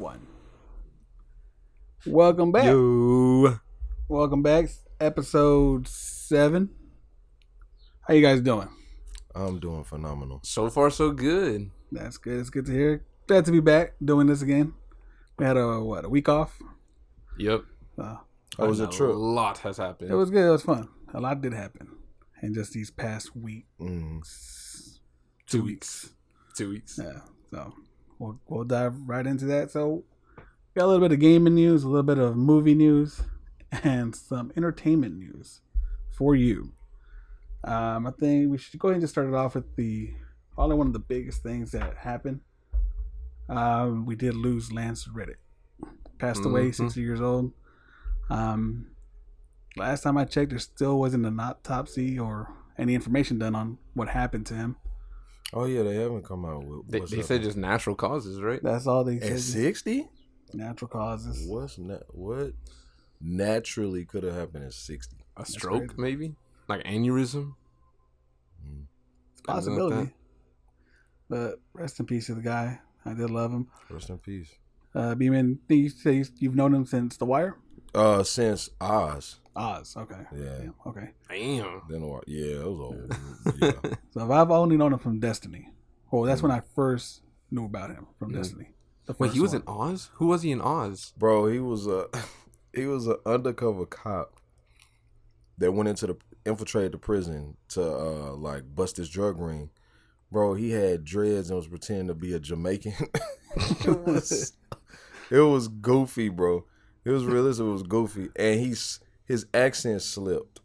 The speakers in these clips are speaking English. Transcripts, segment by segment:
One. Welcome back. Yo. Welcome back. Episode 7. How you guys doing? I'm doing phenomenal. So far, so good. That's good. It's good to hear. Glad to be back doing this again. We had a week off? Yep. How was the trip? A lot has happened. It was good. It was fun. A lot did happen in just these past weeks. 2 weeks. 2 weeks. Yeah. So we'll dive right into that. So we got a little bit of gaming news, a little bit of movie news, and some entertainment news for you. I think we should go ahead and just start it off with probably one of the biggest things that happened. We did lose Lance Reddick. Passed away, 60 years old. Last time I checked, there still wasn't an autopsy or any information done on what happened to him. Oh yeah, they haven't come out with. They said just natural causes, right? That's all they said. At 60? Natural causes. What naturally could have happened at 60? A stroke, maybe? Like aneurysm? It's a possibility. But rest in peace to the guy. I did love him. Rest in peace. Beeman, you say you've known him since The Wire? Since Oz. Oz, okay. Yeah. Okay. Damn. Then what? Yeah, it was old. Yeah. So I've only known him from Destiny. Well, that's when I first knew about him from Destiny. Wait, he was in Oz? Who was he in Oz? Bro, he was an undercover cop that went infiltrated the prison to like bust his drug ring. Bro, he had dreads and was pretending to be a Jamaican. It was goofy, bro. It was realistic. It was goofy, and his accent slipped,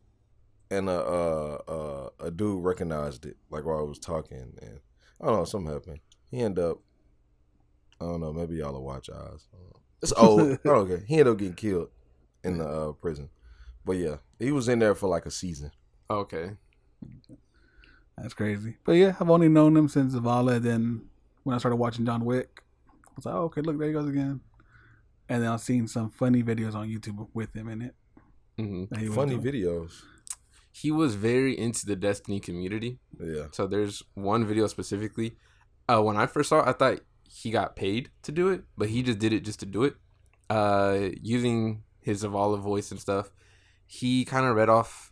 and a dude recognized it like while I was talking, and I don't know, something happened. He ended up, I don't know, maybe y'all will watch Oz. It's old. Okay, he ended up getting killed in the prison, but yeah, he was in there for like a season. Okay. That's crazy. But yeah, I've only known him since Zavala. Then when I started watching John Wick, I was like, oh, okay, look, there he goes again. And then I've seen some funny videos on YouTube with him in it. Mm-hmm. Funny videos. He was very into the Destiny community. Yeah. So there's one video specifically. When I first saw it, I thought he got paid to do it, but he just did it just to do it. Using his Zavala voice and stuff, he kind of read off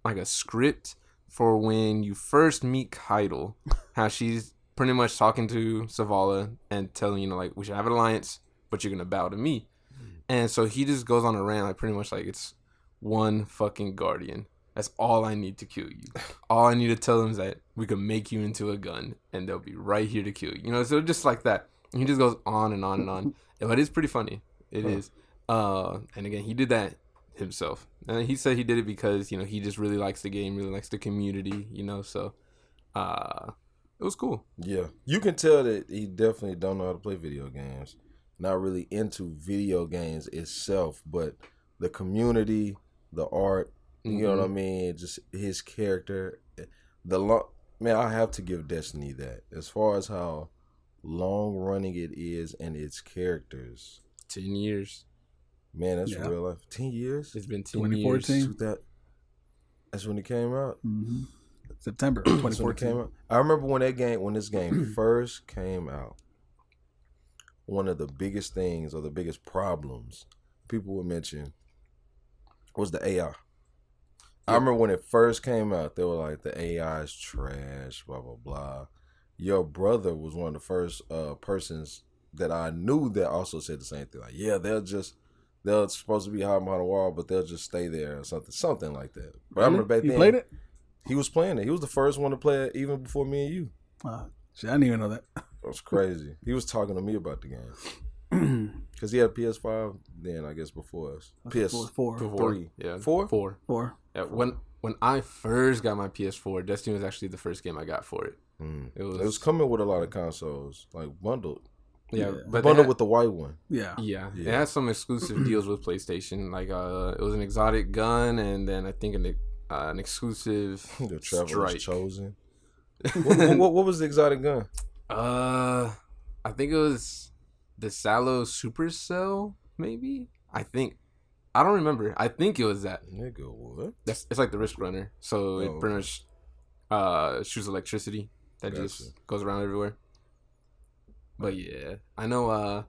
like a script for when you first meet Keitel, how she's pretty much talking to Zavala and telling, like, we should have an alliance, but you're going to bow to me. And so he just goes on a rant, like, pretty much like, it's one fucking guardian. That's all I need to kill you. All I need to tell them is that we can make you into a gun, and they'll be right here to kill you. So just like that. And he just goes on and on and on. But it's pretty funny. It is. And again, he did that himself. And he said he did it because, he just really likes the game, really likes the community, so it was cool. Yeah. You can tell that he definitely don't know how to play video games. Not really into video games itself, but the community, the art, you know what I mean? Just his character. Man, I have to give Destiny that. As far as how long running it is and its characters. 10 years. Man, that's real life. 10 years? It's been 10 2014. years. That's when it came out? Mm-hmm. September 2014. I remember when this game first came out, one of the biggest things or the biggest problems people would mention was the AI. Yeah. I remember when it first came out, they were like, the AI is trash, blah, blah, blah. Your brother was one of the first persons that I knew that also said the same thing. Like, yeah, they're supposed to be hiding behind a wall, but they'll just stay there or something like that. But I remember back then. You played it? He was playing it. He was the first one to play it even before me and you. Shit, I didn't even know that. That was crazy. He was talking to me about the game. Because he had PS5 then, I guess, before us. PS4. 3. Yeah. 4? 4. Yeah, when I first got my PS4, Destiny was actually the first game I got for it. It was coming with a lot of consoles, like bundled. Yeah, but bundled with the white one. Yeah. It had some exclusive deals with PlayStation. Like it was an exotic gun, and then I think an exclusive The Traveler's strike. Chosen. what was the exotic gun? I think it was the Salo Supercell, maybe. I don't remember. I think it was that. Nigga, what? It's like the Risk Runner, so it pretty much shoots electricity that just goes around everywhere. But yeah, I know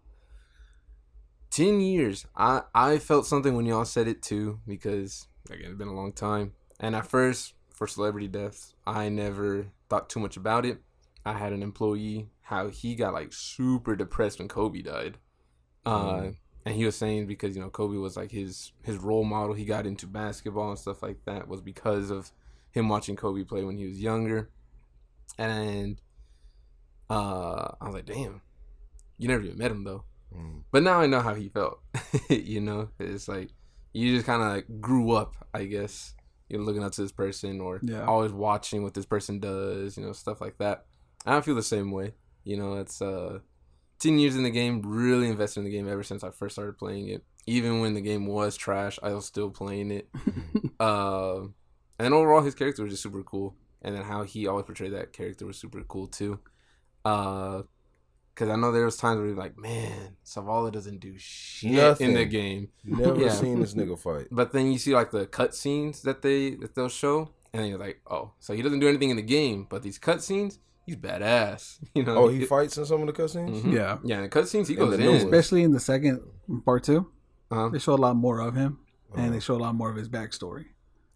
10 years. I felt something when y'all said it too, because again, it's been a long time. And at first, for celebrity deaths, I never thought too much about it. I had an employee, how he got like super depressed when Kobe died. And he was saying because, Kobe was like his role model. He got into basketball and stuff like that was because of him watching Kobe play when he was younger. And I was like, damn, you never even met him though. But now I know how he felt. It's like you just kind of like grew up, I guess. You're looking up to this person or always watching what this person does, stuff like that. I feel the same way. It's 10 years in the game, really invested in the game ever since I first started playing it. Even when the game was trash, I was still playing it. And overall, his character was just super cool. And then how he always portrayed that character was super cool too. Because I know there was times where you're like, man, Zavala doesn't do shit in the game. Never seen this nigga fight. But then you see like the cutscenes that they'll show, and then you're like, oh, so he doesn't do anything in the game, but these cutscenes, he's badass. Oh, he fights in some of the cutscenes? Mm-hmm. Yeah, in the cutscenes he goes in. Especially in the second part 2. They show a lot more of him, and they show a lot more of his backstory.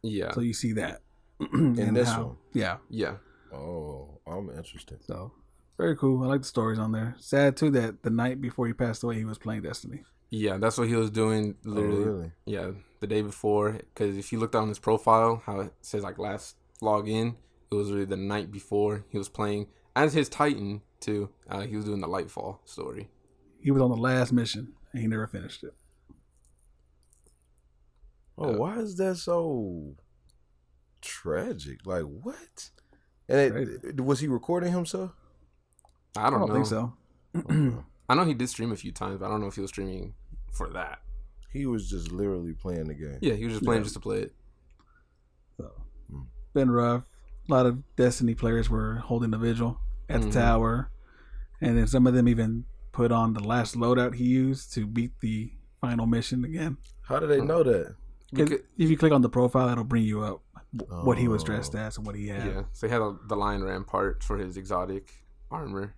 Yeah. So you see that. in this one? Yeah. Yeah. Oh, I'm interested. So, very cool. I like the stories on there. Sad, too, that the night before he passed away, he was playing Destiny. Yeah, that's what he was doing literally. Oh, really? Yeah, the day before. Because if you looked on his profile, how it says like last login, it was really the night before he was playing. As his Titan, too, he was doing the Lightfall story. He was on the last mission, and he never finished it. Oh, why is that so tragic? Like, what? And was he recording himself? I don't know. think so. I know he did stream a few times, but I don't know if he was streaming for that. He was just literally playing the game. Yeah, he was just playing just to play it. So, been rough. A lot of Destiny players were holding the vigil at the tower. And then some of them even put on the last loadout he used to beat the final mission again. How do they know that? If you click on the profile, it'll bring you up what he was dressed as and what he had. Yeah, so he had the Lion Rampart for his exotic armor.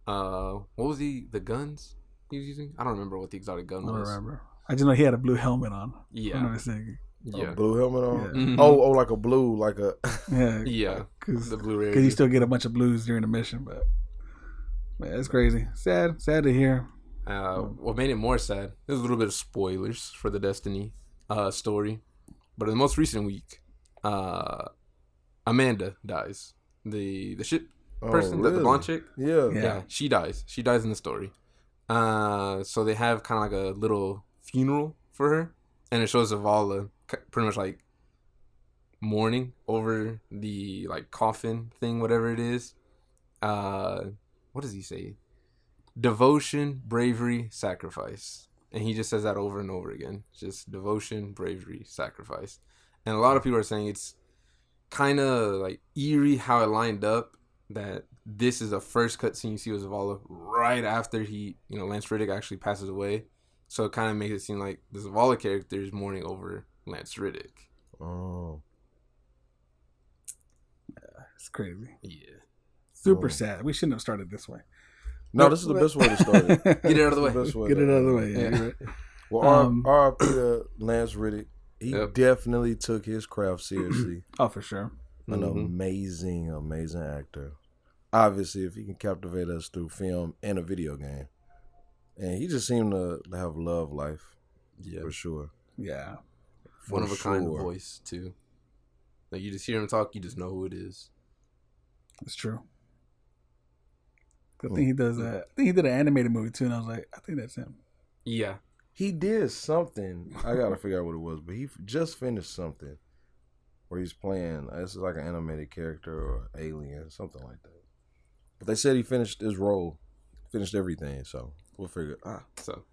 What was the guns he was using? I don't remember what the exotic gun was. I don't remember. I just know he had a blue helmet on. Yeah. A blue helmet on? Yeah. Mm-hmm. Oh, like a blue, like a... Yeah, the blue rarity. Because you still get a bunch of blues during the mission, but man, it's crazy. Sad to hear. What made it more sad, there's a little bit of spoilers for the Destiny story. But in the most recent week, Amanda dies. The ship person, really? the blonde chick. Yeah. She dies. She dies in the story. So they have kind of like a little funeral for her, and it shows Zavala pretty much like mourning over the like coffin thing, whatever it is. What does he say? Devotion, bravery, sacrifice. And he just says that over and over again. Just devotion, bravery, sacrifice. And a lot of people are saying it's kind of like eerie how it lined up, that this is the first cutscene you see with Zavala right after he, Lance Reddick actually passes away. So it kind of makes it seem like the Zavala character is mourning over Lance Reddick. Oh. Yeah, it's crazy. Yeah. Super sad. We shouldn't have started this way. No, this is the best way to start it. Get it out of the way. Get it out of the way. Yeah. Right. Well, R.I.P. to Lance Reddick. He definitely took his craft seriously. Oh, for sure. An amazing actor. Obviously, if he can captivate us through film and a video game. And he just seemed to have love life. Yeah. For sure. Yeah. One of a kind voice, too. Like, you just hear him talk, you just know who it is. It's true. I think he does that. I think he did an animated movie, too, and I was like, I think that's him. Yeah. He did something. I got to figure out what it was, but he just finished something where he's playing. It's like an animated character or alien, something like that. But they said he finished his role, finished everything, so we'll figure it out. So,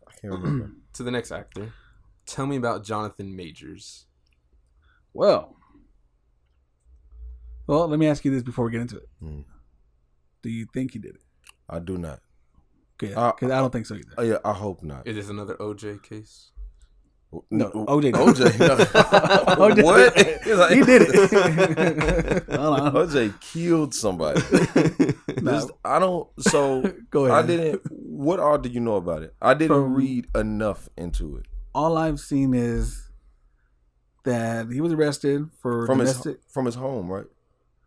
I can't remember. To the next actor. Tell me about Jonathan Majors. Well, let me ask you this before we get into it. Do you think he did it? I do not. Okay, because I don't think so either. Yeah, I hope not. Is this another OJ case? No, OJ. OJ. No. OJ. What? He did it. OJ killed somebody. I don't. So go ahead. I didn't what all do you know about it? I didn't From- read enough into it. All I've seen is that he was arrested for From domestic. his home, right?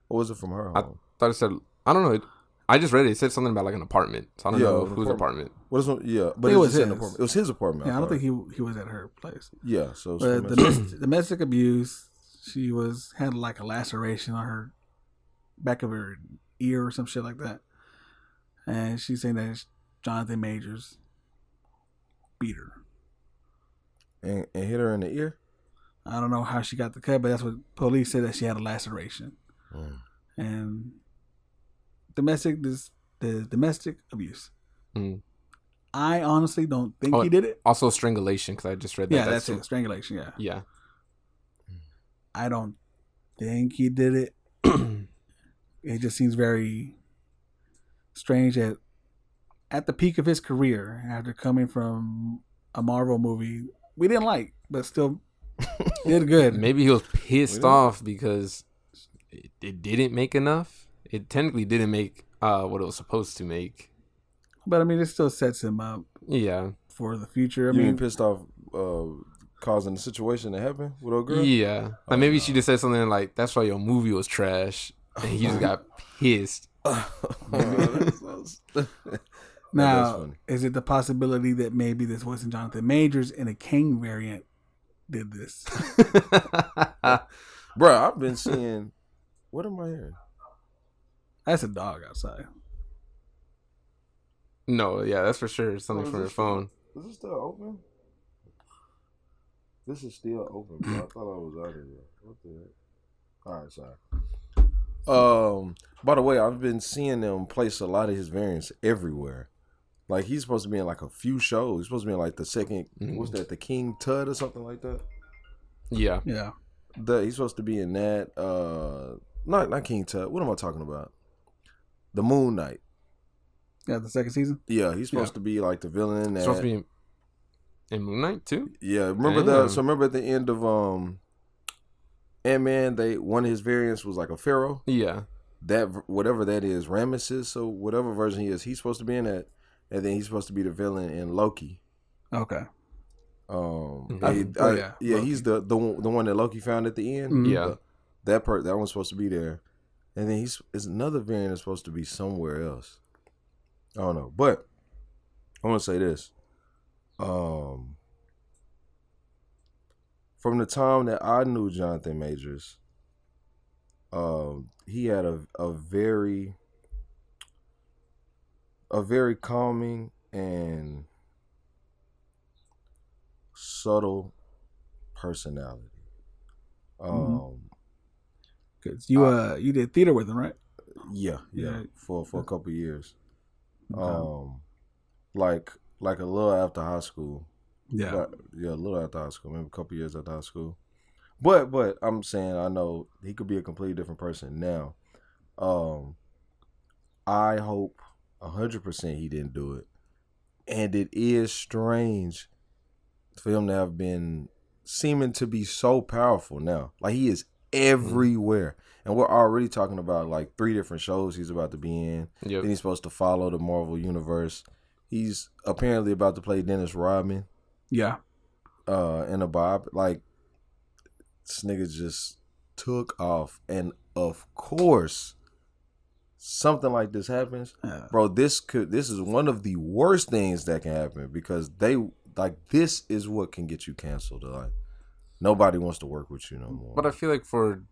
Or was it from her home? Thought it said, I don't know. I just read it. It said something about like an apartment. So I don't know whose apartment. What is yeah, but It it was was his his. apartment. It was his apartment. Yeah, I don't think he was at her place. Yeah, so But domestic abuse, she had like a laceration on her back of her ear or some shit like that, and she's saying that Jonathan Majors beat her and hit her in the ear. I don't know how she got the cut, but that's what police said, that she had a laceration. Mm. And the domestic abuse. Mm. I honestly don't think he did it. Also strangulation, because I just read that. Yeah, that's it. Strangulation. Yeah. Yeah. I don't think he did it. It just seems very strange that at the peak of his career, after coming from a Marvel movie we didn't like, but still did good. Maybe he was pissed off because it didn't make enough. It technically didn't make what it was supposed to make. But I mean, it still sets him up. Yeah. For the future. I mean, pissed off causing the situation to happen with old girl? Yeah. Like maybe she just said something like, "That's why your movie was trash." And he just got pissed. Now, is it the possibility that maybe this wasn't Jonathan Majors and a Kane variant did this? Bro, I've been seeing. What am I hearing? That's a dog outside. No, yeah, that's for sure. Something from your phone. Is this still open? This is still open, bro. I thought I was out of here. What the heck? All right, sorry. By the way, I've been seeing them place a lot of his variants everywhere. Like, he's supposed to be in like a few shows. He's supposed to be in like the second, what's that, the King Tut or something like that? Yeah. Yeah. He's supposed to be in that. Not King Tut. What am I talking about? The Moon Knight. Yeah, the second season? Yeah, he's supposed to be like the villain in that. Supposed to be in Moon Knight too? Yeah, remember at the end of Ant-Man, one of his variants was like a pharaoh. Yeah. That whatever that is, Ramesses, so whatever version he is, he's supposed to be in that, and then he's supposed to be the villain in Loki. Okay. He's the one that Loki found at the end. Mm-hmm. Yeah. That one's supposed to be there, and then is another variant that's supposed to be somewhere else. I don't know, but I want to say this. From the time that I knew Jonathan Majors, he had a very calming and subtle personality. Cause you did theater with him, right? Yeah, for a couple years. Like a little after high school. Yeah. A little after high school, maybe a couple years after high school. But I'm saying, I know he could be a completely different person now. I hope 100% he didn't do it. And it is strange for him to have been seeming to be so powerful now. Like, he is everywhere. And we're already talking about like 3 different shows he's about to be in. Yep. Then he's supposed to follow the Marvel universe. He's apparently about to play Dennis Rodman. Yeah. In a Bob. Like, this nigga just took off. And of course, something like this happens. Yeah. Bro, this is one of the worst things that can happen, because this is what can get you canceled. Like, nobody wants to work with you no more. But I feel like for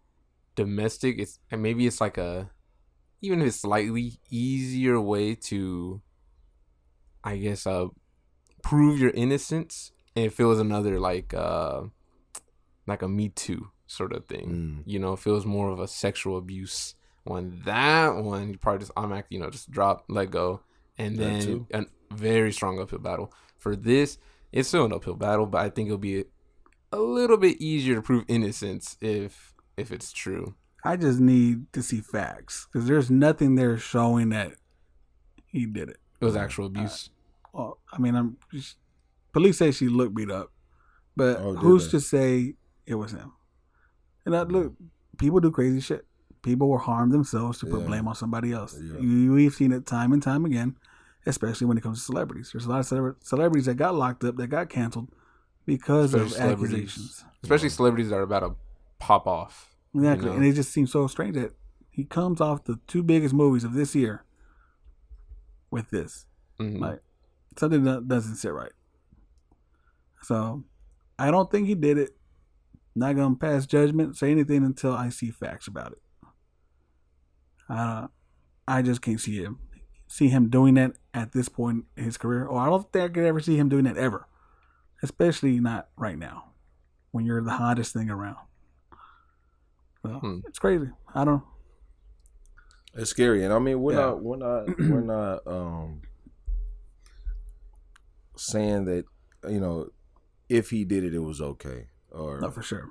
domestic, it's like even if it's slightly easier way to, I guess, prove your innocence, and it feels another like a Me Too sort of thing. You know, it feels more of a sexual abuse one. That one, you probably just automatically, just drop, let go, and then a very strong uphill battle. For this, it's still an uphill battle, but I think it'll be a little bit easier to prove innocence if it's true. I just need to see facts, because there's nothing there showing that he did it. It was actual abuse. Well, I mean, police say she looked beat up, but who's to say it was him? And look, people do crazy shit. People will harm themselves to put blame on somebody else. Yeah. We've seen it time and time again, especially when it comes to celebrities. There's a lot of celebrities that got locked up, that got canceled because of accusations. Especially celebrities that are about to pop off. Exactly. You know? And it just seems so strange that he comes off the 2 biggest movies of this year with this. Mm-hmm. Like, something that doesn't sit right. So, I don't think he did it. Not going to pass judgment, say anything until I see facts about it. I just can't see him doing that at this point in his career. Or I don't think I could ever see him doing that ever. Especially not right now, when you're the hottest thing around. So, it's crazy. I don't. It's scary, and I mean we're not saying that if he did it, it was okay. Or No, for sure.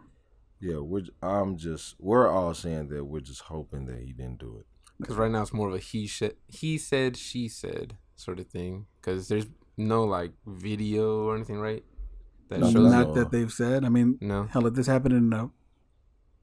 Yeah, we're all saying that we're just hoping that he didn't do it. Because right now it's more of a he said, she said sort of thing. Because there's no like video or anything, right? Not that they've said. I mean, no. Hell, if this happened in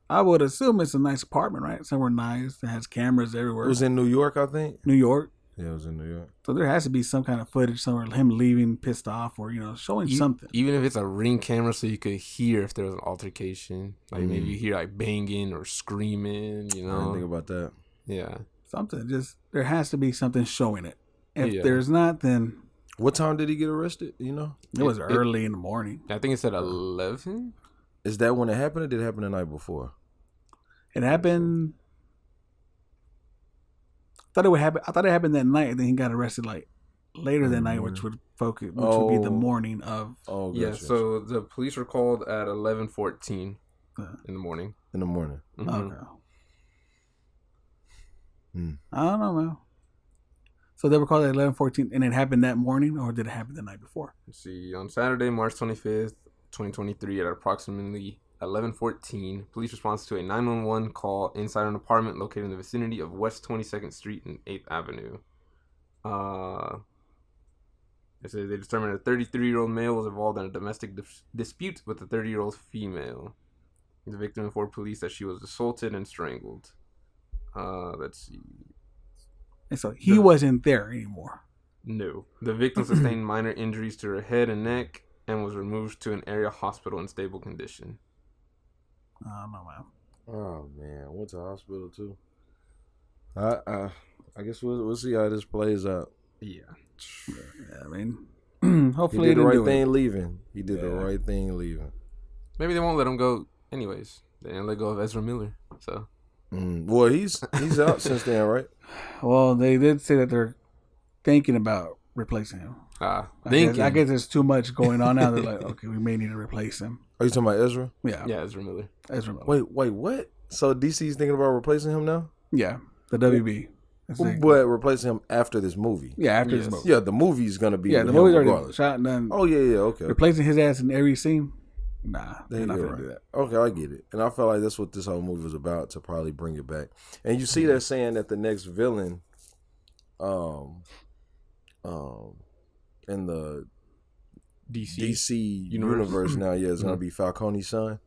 I would assume it's a nice apartment, right? Somewhere nice that has cameras everywhere. It was in New York, I think. New York. Yeah, it was in New York. So there has to be some kind of footage somewhere, him leaving pissed off, or showing something. Even if it's a Ring camera, so you could hear if there was an altercation, like maybe you hear like banging or screaming. I didn't think about that. Yeah, something. Just there has to be something showing it. If there's not, then what time did he get arrested? It was early in the morning. I think it said 11. Is that when it happened, or did it happen the night before? It happened. I thought it happened that night, and then he got arrested like later that night, which would be the morning of. Oh, yeah. gotcha. So the police were called at 11:14 in the morning. In the morning. Mm-hmm. Okay. I don't know, man. So they were called at 11:14, and it happened that morning, or did it happen the night before? Let's see, on Saturday, March 25th, 2023, at approximately 11:14, police response to a 911 call inside an apartment located in the vicinity of West 22nd Street and 8th Avenue. It says they determined a 33-year-old male was involved in a domestic dispute with a 30-year-old female. The victim informed police that she was assaulted and strangled. Let's see. And so he wasn't there anymore. No. The victim sustained minor injuries to her head and neck and was removed to an area hospital in stable condition. I don't know, man. Oh man, went to the hospital too. I guess we'll see how this plays out. Yeah. I mean, hopefully he did the right thing leaving. He did the right thing leaving. Maybe they won't let him go anyways. They didn't let go of Ezra Miller, so. Well, he's out since then, right? Well, they did say that they're thinking about replacing him. I guess there's too much going on now. They're like, okay, we may need to replace him. Are you talking about Ezra? Yeah. Yeah, Ezra Miller. Wait, what? So DC's thinking about replacing him now? Yeah, the WB. But replacing him after this movie? Yeah, after this movie. Yeah, the movie's going to be the movie's already shot and done. Oh, yeah, okay. Replacing his ass in every scene? Nah, they're not going to do that. Okay, I get it. And I felt like that's what this whole movie was about, to probably bring it back. And you see they're saying that the next villain in the DC universe now, is going to be Falcone's son.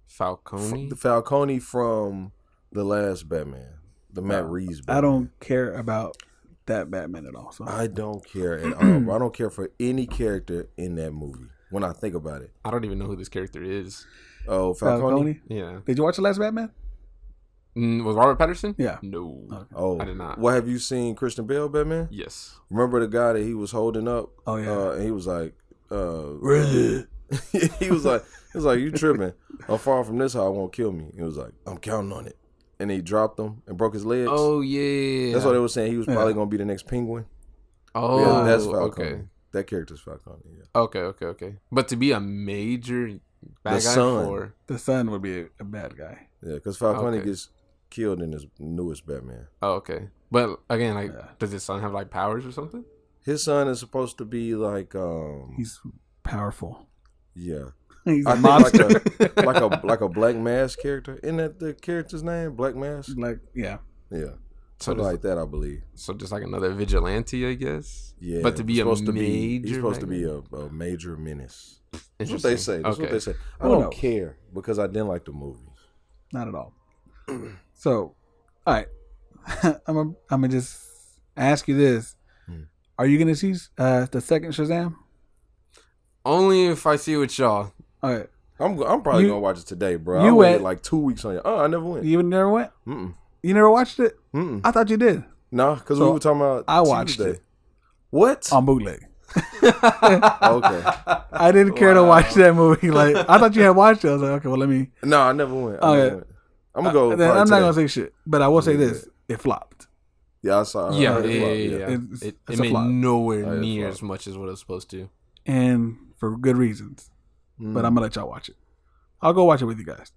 Falcone? The Falcone from the last Batman. The Matt Reeves Batman. I don't care about that Batman at all. So. I don't care at all, bro. I don't care for any character in that movie when I think about it. I don't even know who this character is. Oh, Falcone? Yeah. Did you watch the last Batman? Was Robert Pattinson? Yeah. No. Okay. Oh. I did not. Well, have you seen Christian Bale Batman? Yes. Remember the guy that he was holding up? Oh, yeah. And he was like, he was like, you tripping. I'm far from this, how I won't kill me. He was like, I'm counting on it. And he dropped him and broke his legs. Oh, yeah. That's what they were saying. He was probably going to be the next Penguin. Oh, yeah, that's Falcone. Okay. That character's Falcone, yeah. Okay. But to be a major bad guy for... The son would be a bad guy. Yeah, because Falcone gets killed in his newest Batman. Oh, okay. But, again, does his son have, powers or something? His son is supposed to be, He's powerful. Yeah. He's a monster. like a Black Mask character. Isn't that the character's name? Black Mask? Yeah. So like that, I believe. So just like another vigilante, I guess. Yeah. But to be he's supposed to be a major menace. That's what they say. That's what they say. I don't care because I didn't like the movie. Not at all. So, all right. I'm gonna just ask you this. Are you gonna see the second Shazam? Only if I see it with y'all. All right. I'm probably gonna watch it today, bro. You I waited went- like 2 weeks on you. I never went. You never went? Mm-mm. You never watched it? Mm-mm. I thought you did. No, because So, we were talking about I watched Tuesday. it. What? On bootleg. Okay. I didn't care to watch that movie. Like I thought you had watched it. I was like, okay, well let me. No, I never went. Okay. I'm gonna go. Then I'm probably not today. gonna say shit, but I will say this: it flopped. Yeah, I saw. Yeah. It's It a made flop. nowhere Oh, yeah, near flop. as much as what it was supposed to. And for good reasons. Mm. But I'm gonna let y'all watch it. I'll go watch it with you guys,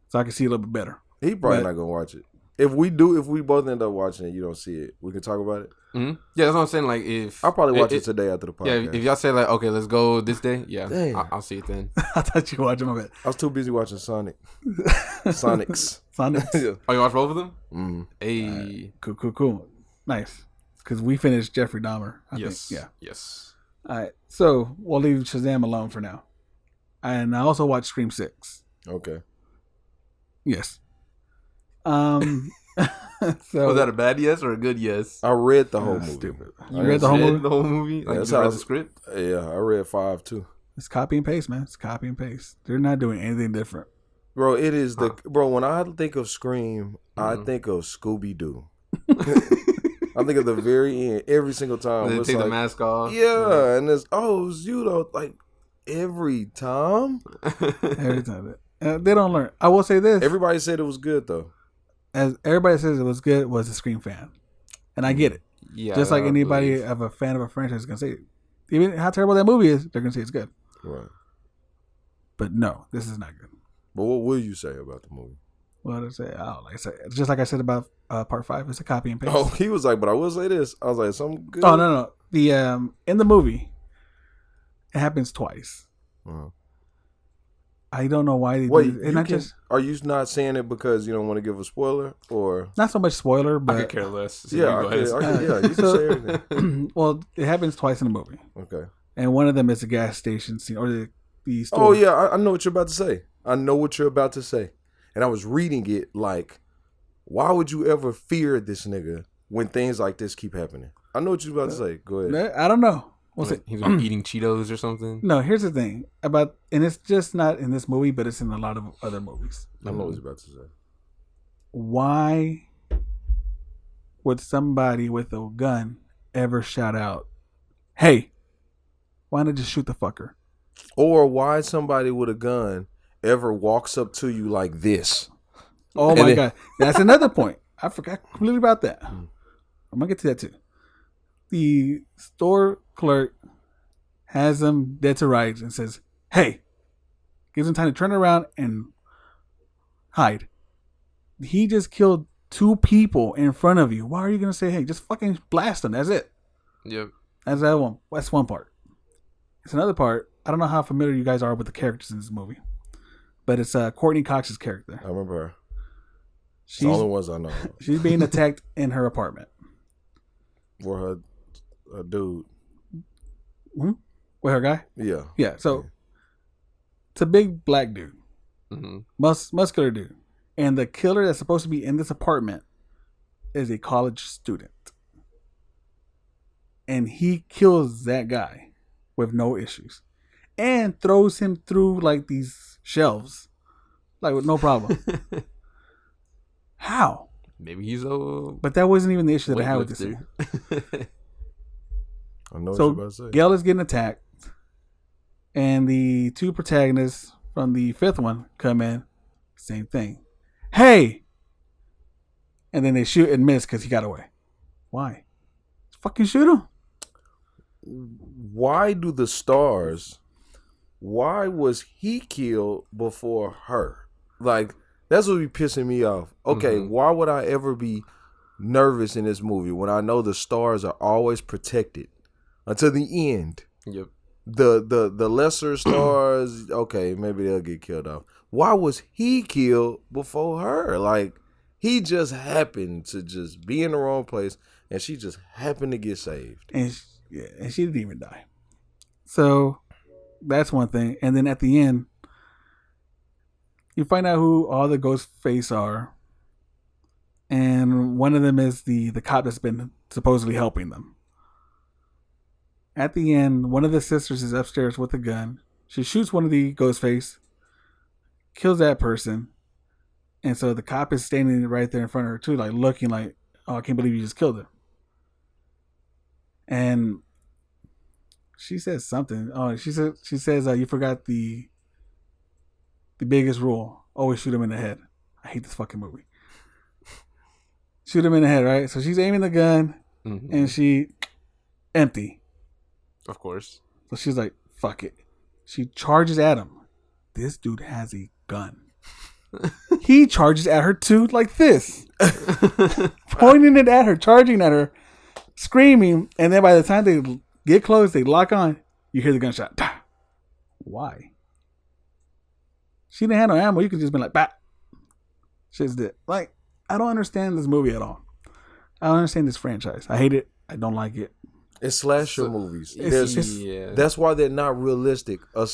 so I can see a little bit better. He probably but- not gonna watch it. If we both end up watching it, you don't see it, we can talk about it. Mm-hmm. Yeah, that's what I'm saying. Like, if I'll probably watch it today after the Yeah, podcast. if y'all say like, okay, let's go this day. Yeah, Damn. I'll see it then. I thought you were watching my bed. I was too busy watching Sonics. Sonic. Yeah. Oh, you watch both of them? Mm. Hey, Cool. Nice. Because we finished Jeffrey Dahmer. I yes, think. Yeah. yes. All right. So we'll leave Shazam alone for now. And I also watched Scream 6. Okay. Yes. So Was that a bad yes or a good yes? I read the whole movie. Stupid. I You read the whole Read movie? the whole movie? Like, that's you how read I- the script? Yeah, I read 5 too. It's copy and paste, man. It's copy and paste. They're not doing anything different. Bro, it is bro. When I think of Scream, I Mhm. think of Scooby Doo. I think of the very end every single time. They It's take the like, mask off. yeah, and it's it's you though. Like every time, Every time. They don't learn. I will say this. everybody said it was good though. As everybody says it was good, was a Scream fan. And I get it. Yeah, Just like I anybody believe. of a fan of a franchise is going to say it. Even how terrible that movie is, they're going to say it's good. Right. But no, this is not good. But what will you say about the movie? What did I say? Oh, like I said, just like I said about part 5, it's a copy and paste. Oh, he was like, but I will say this. I was like, something good. Oh, no. The in the movie, it happens twice. Uh-huh. I don't know why they Wait, do it. And are you not saying it because you don't want to give a spoiler, or not so much spoiler, I but could care less. So yeah, you go ahead. yeah, you can So- say everything. well, it happens twice in the movie. Okay. And one of them is the gas station scene or the store. Oh yeah, I know what you're about to say. I know what you're about to say, and I was reading it like, why would you ever fear this nigga when things like this keep happening? I know what you're about to say. Go ahead. I don't know. We'll see. Like, he's been eating Cheetos or something. No, here's the thing about, and it's just not in this movie, but it's in a lot of other movies. I know what he's about to say. Why would somebody with a gun ever shout out, "Hey, why not just shoot the fucker"? Or why somebody with a gun ever walks up to you like this? Oh And my then- god, that's another point. I forgot completely about that. I'm gonna get to that too. The store clerk has him dead to rights and says, "Hey," gives him time to turn around and hide. He just killed 2 people in front of you. Why are you gonna say, "Hey, just fucking blast them"? That's it. Yep. That's that one. That's one part. It's another part. I don't know how familiar you guys are with the characters in this movie, but it's Courtney Cox's character. I remember her. It's She's the only ones I know. she's being attacked in her apartment. For her dude. With her guy. Yeah. Yeah. So it's a big black dude, Mm-hmm. muscular dude, and the killer that's supposed to be in this apartment is a college student, and he kills that guy with no issues, and throws him through like these shelves, like with no problem. How? Maybe he's a. But that wasn't even the issue that I had with this. weightlifter. I know what So you're about to say. Gail is getting attacked, and the 2 protagonists from the 5th one come in. Same thing. Hey, and then they shoot and miss because he got away. Why? Fucking shoot him. Why do the stars? Why was he killed before her? Like, that's what be pissing me off. Okay, Mhm. why would I ever be nervous in this movie when I know the stars are always protected until the end? Yep. The lesser stars, okay, maybe they'll get killed off. Why was he killed before her? Like, he just happened to just be in the wrong place, and she just happened to get saved. And she didn't even die. So that's one thing. And then at the end, you find out who all the ghost face are. And one of them is the cop that's been supposedly helping them. At the end, one of the sisters is upstairs with a gun. She shoots one of the Ghostface, kills that person, and so the cop is standing right there in front of her too, like looking like, "Oh, I can't believe you just killed him." And she says something. Oh, she says, "You forgot the biggest rule: always shoot him in the head." I hate this fucking movie. Shoot him in the head, right? So she's aiming the gun, and she empty. Of course. So she's like, "Fuck it." She charges at him. This dude has a gun. He charges at her too, like this, pointing it at her, charging at her, screaming, and then by the time they get close, they lock on. You hear the gunshot. Why? She didn't have no ammo. You could just be like, "Bah." Shit's dead. Like, I don't understand this movie at all. I don't understand this franchise. I hate it. I don't like it. It's slasher movies. That's why they're not realistic. And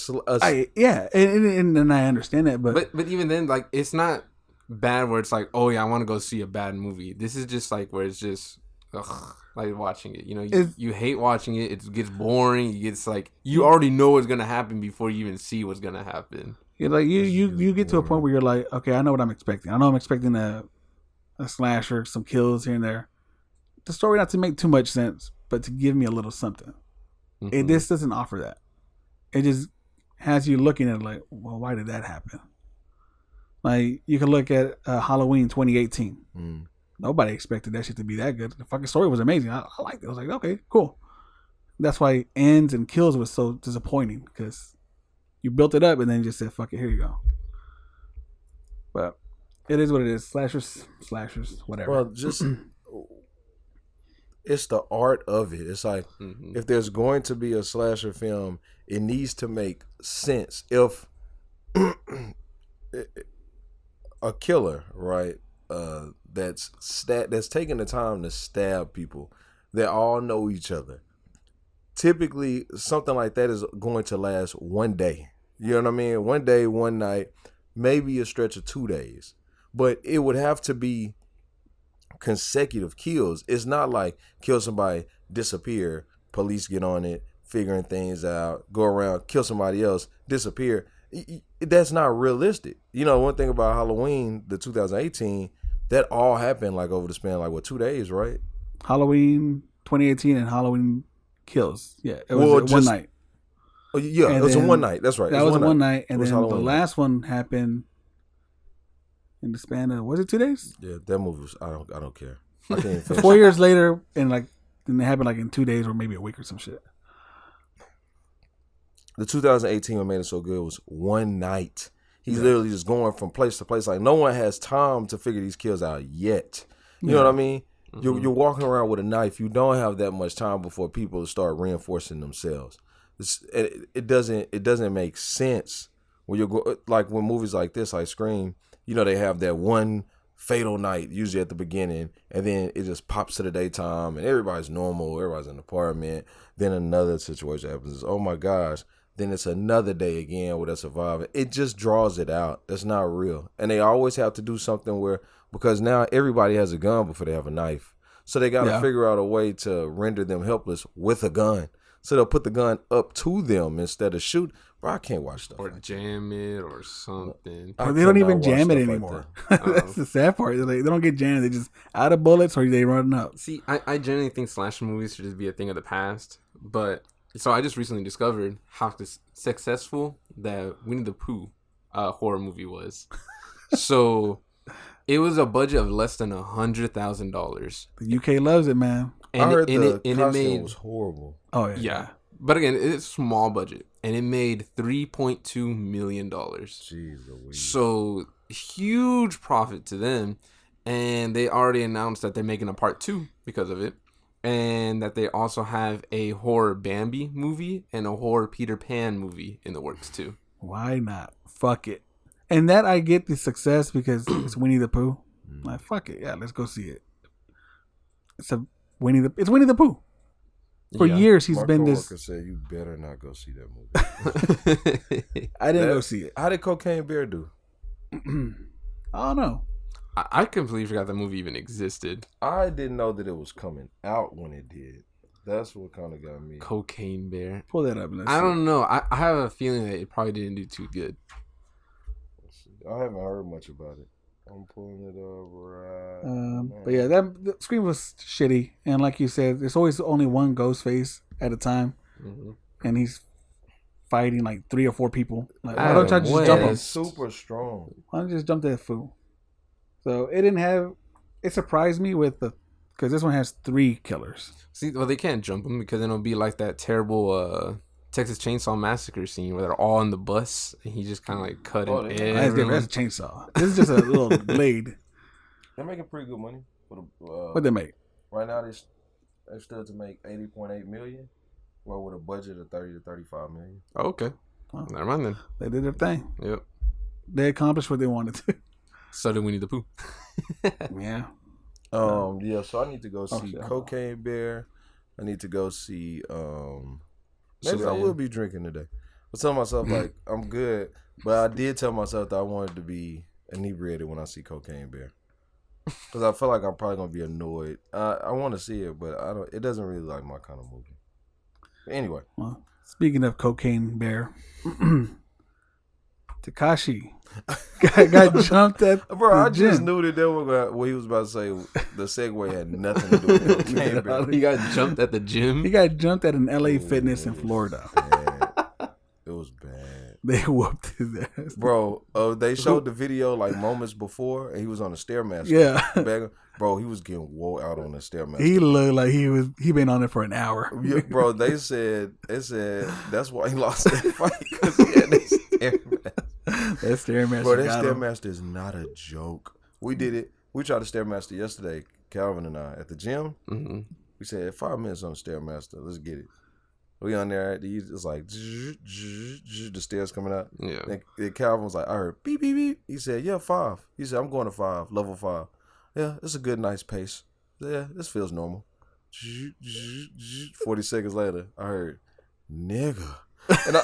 I understand that, but even then, like, it's not bad where it's like, oh yeah, I want to go see a bad movie. This is just like where it's just like watching it. You know, you hate watching it. It gets boring. It gets like you already know what's gonna happen before you even see what's gonna happen. You're like you get to a point where you're like, okay, I know what I'm expecting. I know I'm expecting a slasher, some kills here and there. The story not to make too much sense, but to give me a little something. This doesn't offer that. It just has you looking at it like, well, why did that happen? Like, you can look at Halloween 2018. Nobody expected that shit to be that good. The fucking story was amazing. I liked it. I was like, okay, cool. That's why ends and kills was so disappointing, because you built it up and then you just said, fuck it, here you go. But it is what it is. Slashers, whatever. Well, just... It's the art of it. It's like, if there's going to be a slasher film, it needs to make sense. If a killer, right, that's taking the time to stab people that all know each other, typically something like that is going to last one day. You know what I mean? One day, one night, maybe a stretch of 2 days. But it would have to be consecutive kills. It's not like kill somebody, disappear, police get on it, figuring things out, go around, kill somebody else, disappear. That's not realistic. You know, one thing about Halloween, the 2018, that all happened like over the span like 2 days, right? Halloween 2018 and Halloween Kills. Yeah, it was one night. Yeah, and it was a one night. That's right. That was one night, and then the last one happened in the span of, was it 2 days? Yeah, that movie was, I don't care. I can't even 4 years later, and then it happened like in 2 days or maybe a week or some shit. The 2018 one made it so good was one night. He's literally just going from place to place. Like, no one has time to figure these kills out yet. You know what I mean? You're walking around with a knife. You don't have that much time before people start reinforcing themselves. It doesn't make sense when like when movies like this, like Scream. You know, they have that one fatal night usually at the beginning, and then it just pops to the daytime, and everybody's normal, everybody's in the apartment. Then another situation happens. Oh my gosh. Then it's another day again where they're surviving. It just draws it out. That's not real. And they always have to do something because now everybody has a gun before they have a knife. So they got to figure out a way to render them helpless with a gun. So they'll put the gun up to them instead of shoot. Bro, I can't watch stuff. Or like jam it or something. Or they don't even jam it anymore. Like that's the sad part. They don't get jammed. They just out of bullets or they run up. See, I generally think slasher movies should just be a thing of the past. But so I just recently discovered how successful that Winnie the Pooh horror movie was. So it was a budget of less than $100,000. The UK loves it, man. And I heard the costume was horrible. Oh yeah. Yeah. But again, it's small budget, and it made $3.2 million. Jeez Louise. So huge profit to them, and they already announced that they're making a part 2 because of it, and that they also have a horror Bambi movie and a horror Peter Pan movie in the works too. Why not? Fuck it. And that I get the success because it's Winnie the Pooh. Like, fuck it, yeah, let's go see it. It's Winnie the Pooh. For years, he's been this. My coworker said, "You better not go see that movie." I didn't go see it. How did Cocaine Bear do? I don't know. I completely forgot that movie even existed. I didn't know that it was coming out when it did. That's what kind of got me. Cocaine Bear. Pull that up. And let's I see. don't know. I have a feeling that it probably didn't do too good. Let's see. I haven't heard much about it. I'm pulling it up right now. But yeah, the screen was shitty, and like you said, there's always only one ghost face at a time, and he's fighting like 3 or 4 people. Like, why don't I just jump him? It's super strong. Why don't you just jump that fool? So it didn't have. It surprised me because this one has 3 killers. See, well, they can't jump him because then it'll be like that terrible Texas Chainsaw Massacre scene where they're all on the bus and he just kind of like cut it. That's different. That's a chainsaw. This is just a little blade. They're making pretty good money. What they make? Right now, they stood to make $80.8 million. Well, with a budget of $30 to $35 million. Oh, okay. Well, never mind then. They did their thing. Yep. They accomplished what they wanted to. So did Winnie the Pooh. Yeah. Yeah. So I need to go see Cocaine Bear. I need to go see. Maybe I will be drinking today. I tell myself like I'm good, but I did tell myself that I wanted to be inebriated when I see Cocaine Bear, because I feel like I'm probably gonna be annoyed. I want to see it, but I don't. It doesn't really like my kind of movie. But anyway, well, speaking of Cocaine Bear, Tekashi got jumped at bro. I just gym. knew that what he was about to say. The segue had nothing to do with Cocaine Bear. He got jumped at the gym. He got jumped at an LA Fitness in Florida. It was bad. They whooped his ass. Bro, they showed the video like moments before, and he was on the Stairmaster. Yeah. Bro, he was getting wore out on the Stairmaster. He looked like he been on it for an hour. Yeah, bro, they said that's why he lost that fight, because he had that Stairmaster. That Stairmaster. Bro, that Stairmaster is not a joke. We did it. We tried the Stairmaster yesterday, Calvin and I, at the gym. Mm-hmm. We said 5 minutes on the Stairmaster. Let's get it. We on there. It's like the stairs coming out. Yeah. Then Calvin was like, I heard beep beep beep. He said, yeah, 5. He said, I'm going to 5, level 5. Yeah, it's a good, nice pace. Yeah, this feels normal. 40 seconds later, I heard, nigga. And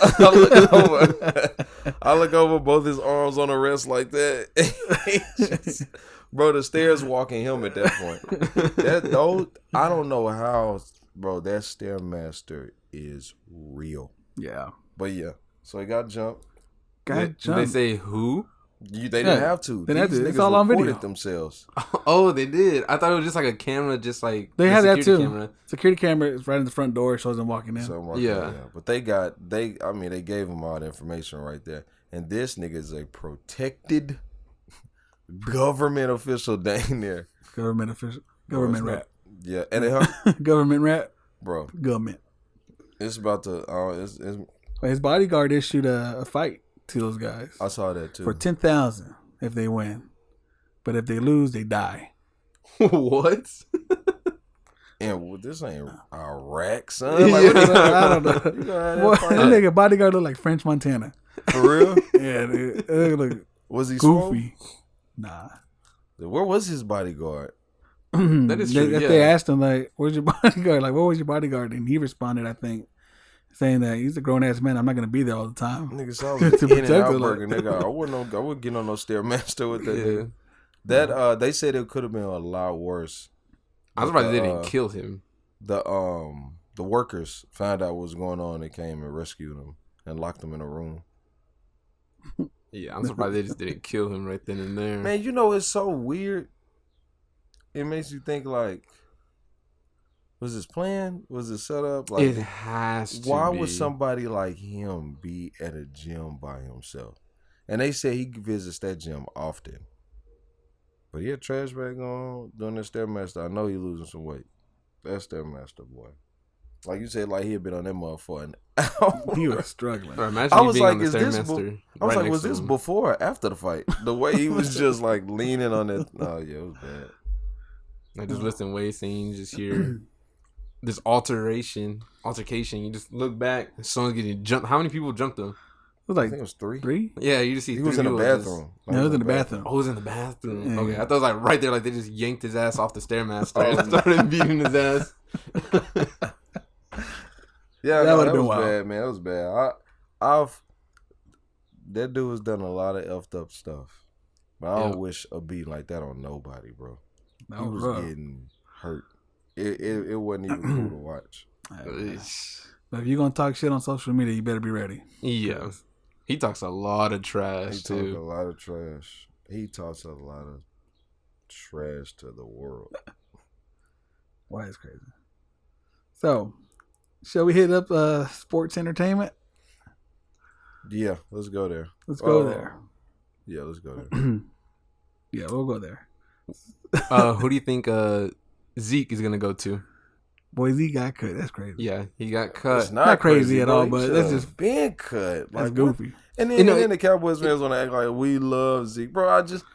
I look over both his arms on the wrist like that. Bro, the stairs walking him at that point. I don't know how, bro, that Stairmaster is real. Yeah. But yeah, so he got jumped. Did they say who? They didn't have to. They had to. It's all on video. Themselves. Oh, they did. I thought it was just like a camera, just like they had that too. Camera. Security camera is right in the front door. It shows them walking in. Yeah. But they gave him all the information right there. And this nigga is a protected government official dang there. Government official. Government rat. Yeah. And government rat. Bro. Government. It's about to. His bodyguard issued a fight to those guys. I saw that too. For $10,000 if they win, but if they lose, they die. What? And this ain't Iraq, son. Like, I don't know. That nigga bodyguard look like French Montana. For real? Yeah, dude. Look was he goofy? Small? Nah. Where was his bodyguard? That is true. They asked him like, "Where's your bodyguard?" Like, what was your bodyguard? And he responded, I think, saying that he's a grown ass man. I'm not gonna be there all the time. Nigga, so I was in and out burger, nigga. I wouldn't get on no Stairmaster with that. Yeah. That they said it could have been a lot worse. I was surprised they didn't kill him. The workers found out what was going on and came and rescued him and locked him in a room. Yeah, I'm surprised they just didn't kill him right then and there. Man, you know it's so weird. It makes you think like, was this planned? Was it set up? Like, it has to. Why would somebody like him be at a gym by himself? And they say he visits that gym often. But he had trash bag on doing that Stairmaster. I know he losing some weight. That Stairmaster boy. Like you said, like he had been on that mother for an hour. He was struggling. I was like, was this before or after the fight? The way he was just like leaning on it. Oh yeah, it was bad. I just listen weight scenes, just hear this altercation. You just look back, someone's getting jumped. How many people jumped him? It was like, I think it was 3. 3? Yeah, you just see he was in the bathroom. No, he was in the bathroom. Oh, he was in the bathroom. Yeah. Okay, I thought it was like right there, like they just yanked his ass off the Stairmaster and started beating his ass. Yeah, that would have been wild. Bad, man. That was bad. That dude has done a lot of effed up stuff, but I don't wish a beat like that on nobody, bro. He was getting hurt. It wasn't even cool to watch. But if you're gonna talk shit on social media, you better be ready. Yeah, he talks a lot of He trash talks a too. lot of trash. He talks a lot of trash to the world. Why is crazy? So, shall we hit up sports entertainment? Yeah, let's go there. Let's go there. Yeah, let's go there. Yeah, we'll go there. Who do you think Zeke is gonna go to? Boy, Z got cut. That's crazy. Yeah, he got cut. It's Not crazy at bro. all, He but should that's have just been cut. that's Like, goofy. And then the Cowboys fans want to act like we love Zeke, bro. I just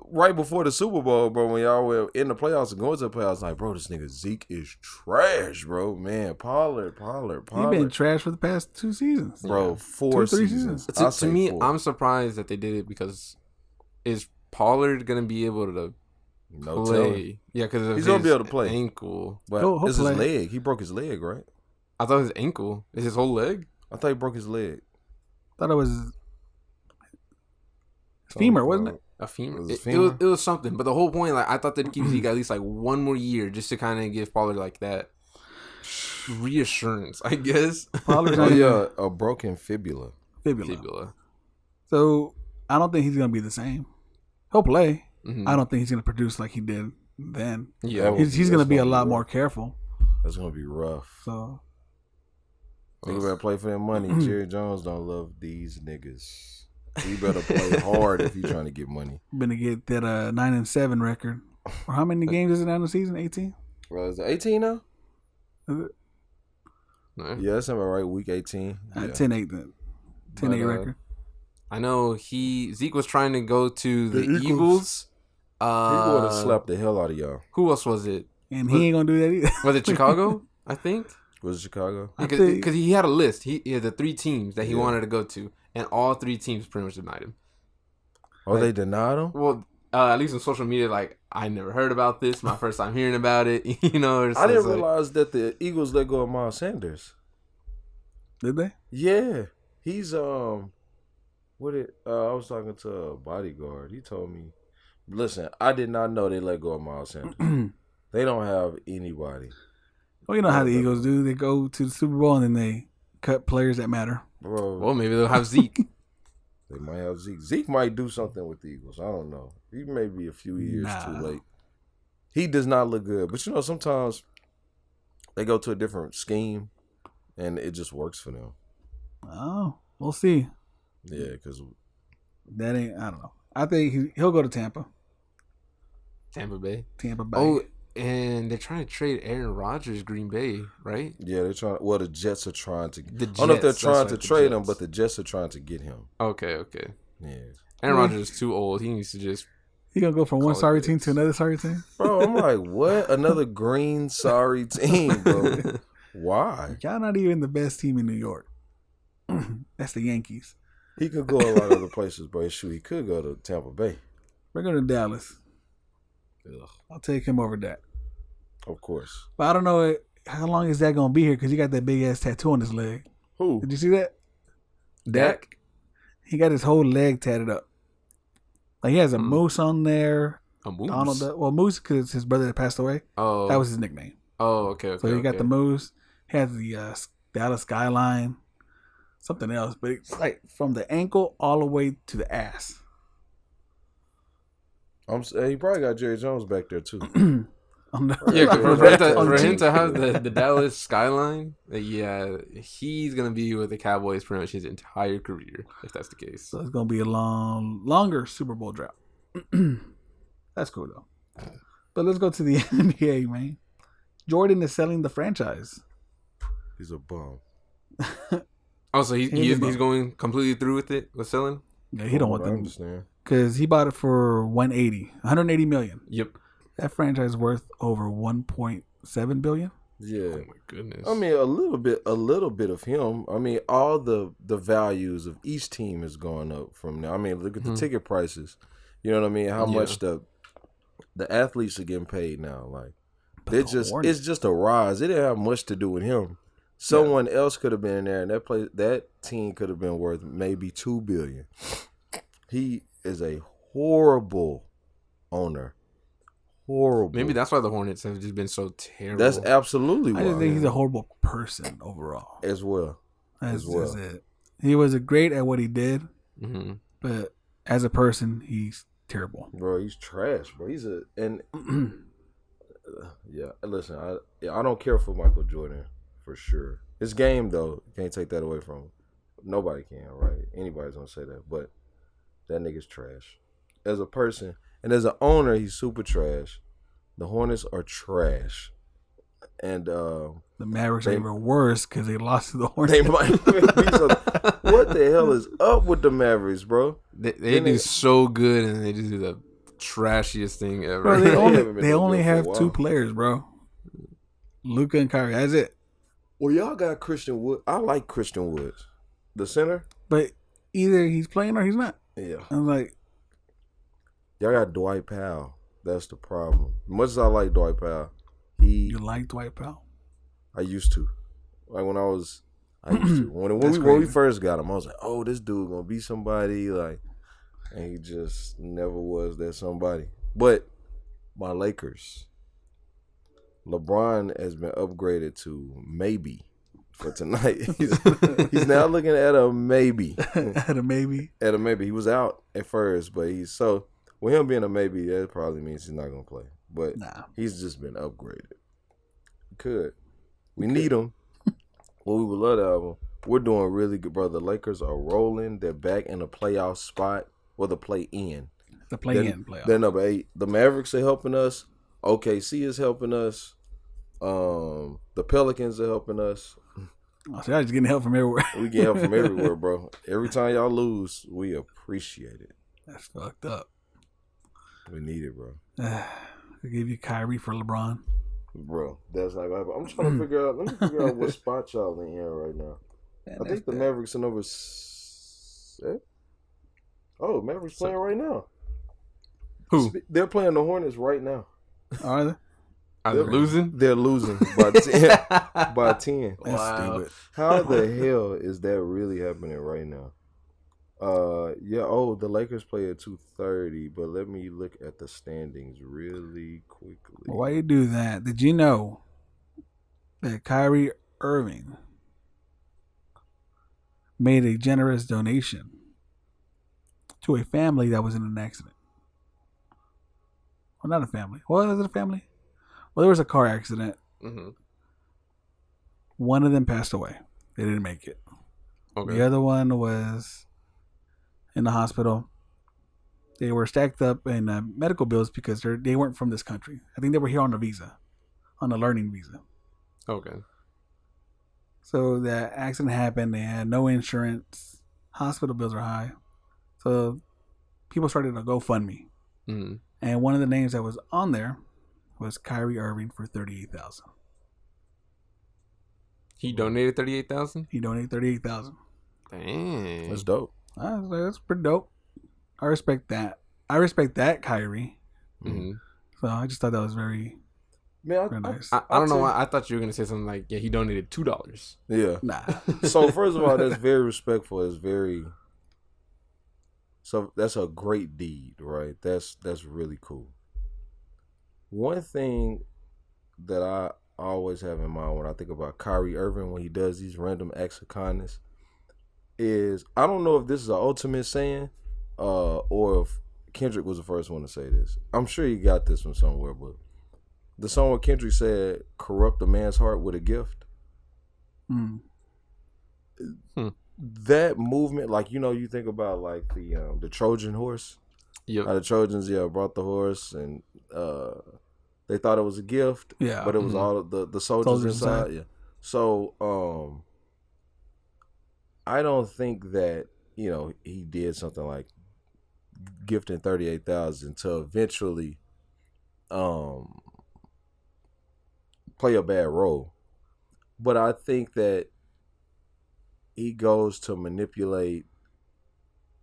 right before the Super Bowl, bro, when y'all were in the playoffs and going to the playoffs, like, bro, this nigga Zeke is trash, bro. Man, Pollard. He been trash for the past 2 seasons, bro. Yeah. 4 3 seasons. To me, 4. I'm surprised that they did it because is Pollard gonna be able to No play? telling. Yeah, because He's gonna be able to play. Ankle. But He'll it's play. his leg. He broke his leg, right? I thought his ankle is his whole leg. I thought he broke his leg. Thought it was his femur, wasn't it? A femur. Was it It femur? was something, but the whole point, like I thought they'd keep Zeke at least like 1 more year just to kind of give Pollard like that reassurance, I guess. Pollard's Oh not even yeah, a broken fibula. fibula. So I don't think he's gonna be the same. He'll play. Mhm. I don't think he's gonna produce like he did then. Yeah, That He's that's gonna be a gonna be lot rough. more careful. That's gonna be rough. So Nigga better play for their money. Jerry Jones don't love these niggas. He better play hard if he's trying to get money. gonna get that 9-7 record. Or how many games is it now in the season? 18? Well, is it 18 now? Is it? No. Yeah, that's about right. Week 18. Yeah. 10-8 then. 10-8 record. I know Zeke was trying to go to the The Eagles. He would have slapped the hell out of y'all. Who else was it? And he ain't gonna do that either. Was it Chicago? I think. Was it Chicago? I Because think- he had a list. He had the 3 teams that he Yeah. wanted to go to, and all 3 teams pretty much denied him. Oh, they denied him? Well, at least on social media, like I never heard about this. My first time hearing about it. You know, so I didn't it's like- realize that the Eagles let go of Miles Sanders. Did they? Yeah. He's I was talking to a bodyguard. He told me, listen, I did not know they let go of Miles Sanders. They don't have anybody. Well, you know how the Eagles do. They go to the Super Bowl and then they cut players that matter. Bro, Well, maybe they'll have Zeke. they might have Zeke. Zeke might do something with the Eagles. I don't know. He may be a few years too Nah. late. He does not look good. But, sometimes they go to a different scheme and it just works for them. Oh, we'll see. Yeah, because That ain't. I don't know. I think he'll go to Tampa. Tampa Bay. Tampa Bay. Oh, and they're trying to trade Aaron Rodgers, Green Bay, right? yeah, they're trying. Well, the Jets are trying to. The I don't know if they're Jets, trying that's to right, the trade him, Jets. but the Jets are trying to get him. Okay. Yeah, Aaron Rodgers is too old. He needs to just. He gonna go from Call one it sorry quits. team to another sorry team. bro. I'm like, what? Another green sorry team, bro? Why? Y'all not even the best team in New York. That's the Yankees. He could go a lot of other places, bro. Shoot, he could go to Tampa Bay. We're going to Dallas. Ugh, I'll take him over that. of course. But I don't know how long is that gonna be here because he got that big ass tattoo on his leg. Who? Did you see that? Dak? He got his whole leg tatted up. Like he has a moose on there. A moose? Donald, well, Moose because his brother that passed away. Oh. That was his nickname. Oh, okay. So he got the moose. He has the Dallas skyline. Something else, but it's like from the ankle all the way to the ass. He probably got Jerry Jones back there too. On the- Yeah, 'cause on for him cheek. to have the Dallas skyline, yeah, he's gonna be with the Cowboys pretty much his entire career, if that's the case. So it's gonna be a longer Super Bowl drought. That's cool though. But let's go to the NBA, man. Jordan is selling the franchise. He's a bum. Oh, so he's He's a- going completely through with it, with selling? Yeah, he don't want I them understand. because he bought it for 180 million. Yep. That franchise worth over 1.7 billion. Yeah. Oh my goodness. I mean, a little bit of him. I mean, all the values of each team is going up from now. I mean, look at the ticket prices. You know what I mean? How much the athletes are getting paid now. Like, But it's just a rise. It didn't have much to do with him. Someone else could have been in there, and that team could have been worth maybe $2 billion. He is a horrible owner. horrible. Maybe that's why the Hornets have just been so terrible. That's absolutely why. I just think he's a horrible person overall. As well. That's just it. He was great at what he did, but as a person, he's terrible. Bro, he's trash, bro. Yeah, listen, I don't care for Michael Jordan for sure. His game, though, can't take that away from him. Nobody can, right? Anybody's gonna say that, but that nigga's trash. As a person and as an owner, he's super trash. The Hornets are trash, and the Mavericks are even worse because they lost to the Hornets. They might be so. What the hell is up with the Mavericks, bro? They do so good, and they just do the trashiest thing ever. Bro, they only have two players, bro. Luka and Kyrie. That's it. Well, y'all got Christian Wood. I like Christian Woods, the center. But either he's playing or he's not. Yeah. I'm like, y'all got Dwight Powell. That's the problem. Much as I like Dwight Powell, you like Dwight Powell? I used to. Like when I used to. When we first got him, I was like, oh, this dude gonna be somebody. Like, and he just never was that somebody. But my Lakers, LeBron has been upgraded to maybe for tonight. He's now looking at a maybe. At a maybe? At a maybe. He was out at first, but with him being a maybe, that probably means he's not gonna play. But he's just been upgraded. We need him. Well, we would love to have him. We're doing really good, brother. The Lakers are rolling. They're back in the playoff spot. Well, the play-in. The play-in playoff. They're number 8. The Mavericks are helping us. OKC is helping us. The Pelicans are helping us. Oh, so y'all just getting help from everywhere. We get help from everywhere, bro. Every time y'all lose, we appreciate it. That's fucked up. We need it, bro. I give you Kyrie for LeBron. Bro, that's not gonna happen. I'm trying to figure out. Let me figure out what spot y'all in here right now. Man, I think the Mavericks are number 6. Oh, Mavericks playing right now. Who? They're playing the Hornets right now. Are they? Are they losing? They're losing by 10. By 10. Wow. Stupid. How the hell is that really happening right now? Yeah. Oh, the Lakers play at 2:30. But let me look at the standings really quickly. Why you do that? Did you know that Kyrie Irving made a generous donation to a family that was in an accident? Well, not a family. Well, was it a family? Well, there was a car accident. Mm-hmm. One of them passed away. They didn't make it. Okay. The other one was in the hospital. They were stacked up in medical bills because they weren't from this country. I think they were here on a visa, on a learning visa. Okay. So the accident happened. They had no insurance. Hospital bills are high. So people started a GoFundMe. Mm-hmm. And one of the names that was on there was Kyrie Irving for $38,000. He donated $38,000? He donated $38,000. Dang. That's dope. That's pretty dope. I respect that. I respect that, Kyrie. Mm-hmm. So I just thought that was very nice. I don't know why. I thought you were going to say something like, yeah, he donated $2. Yeah. Nah. So first of all, that's very respectful. It's very... So that's a great deed, right? That's really cool. One thing that I always have in mind when I think about Kyrie Irving when he does these random acts of kindness is, I don't know if this is an ultimate saying or if Kendrick was the first one to say this. I'm sure you got this from somewhere, but the song where Kendrick said, corrupt a man's heart with a gift. That movement, like, you think about like the Trojan horse. Yep. The Trojans, brought the horse and they thought it was a gift. Yeah. But it was all the soldiers inside. Yeah. So I don't think that, he did something like gifting 38,000 to eventually play a bad role. But I think that he goes to manipulate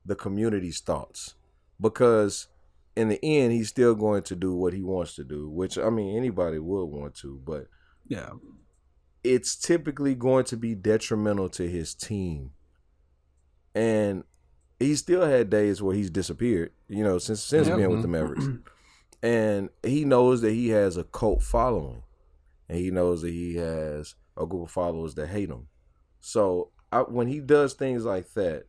the community's thoughts, because in the end, he's still going to do what he wants to do, which, I mean, anybody would want to, but yeah, it's typically going to be detrimental to his team. And he still had days where he's disappeared, since being with the Mavericks. And he knows that he has a cult following. And he knows that he has a group of followers that hate him. So when he does things like that,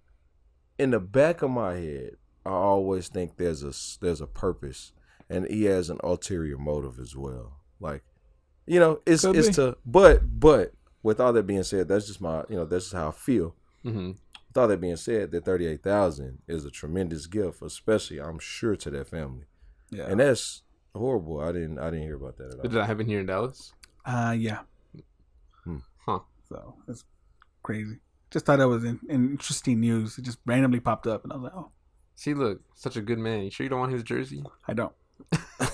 in the back of my head, I always think there's a purpose. And he has an ulterior motive as well. Like, it's to but with all that being said, that's just that's just how I feel. Mm-hmm. With all that being said, that 38,000 is a tremendous gift, especially I'm sure to that family. Yeah. And that's horrible. I didn't hear about that at all. Did that happen here in Dallas? Yeah. Huh. So it's crazy. Just thought that was interesting news. It just randomly popped up, and I was like, oh. See, look, such a good man. You sure you don't want his jersey? I don't.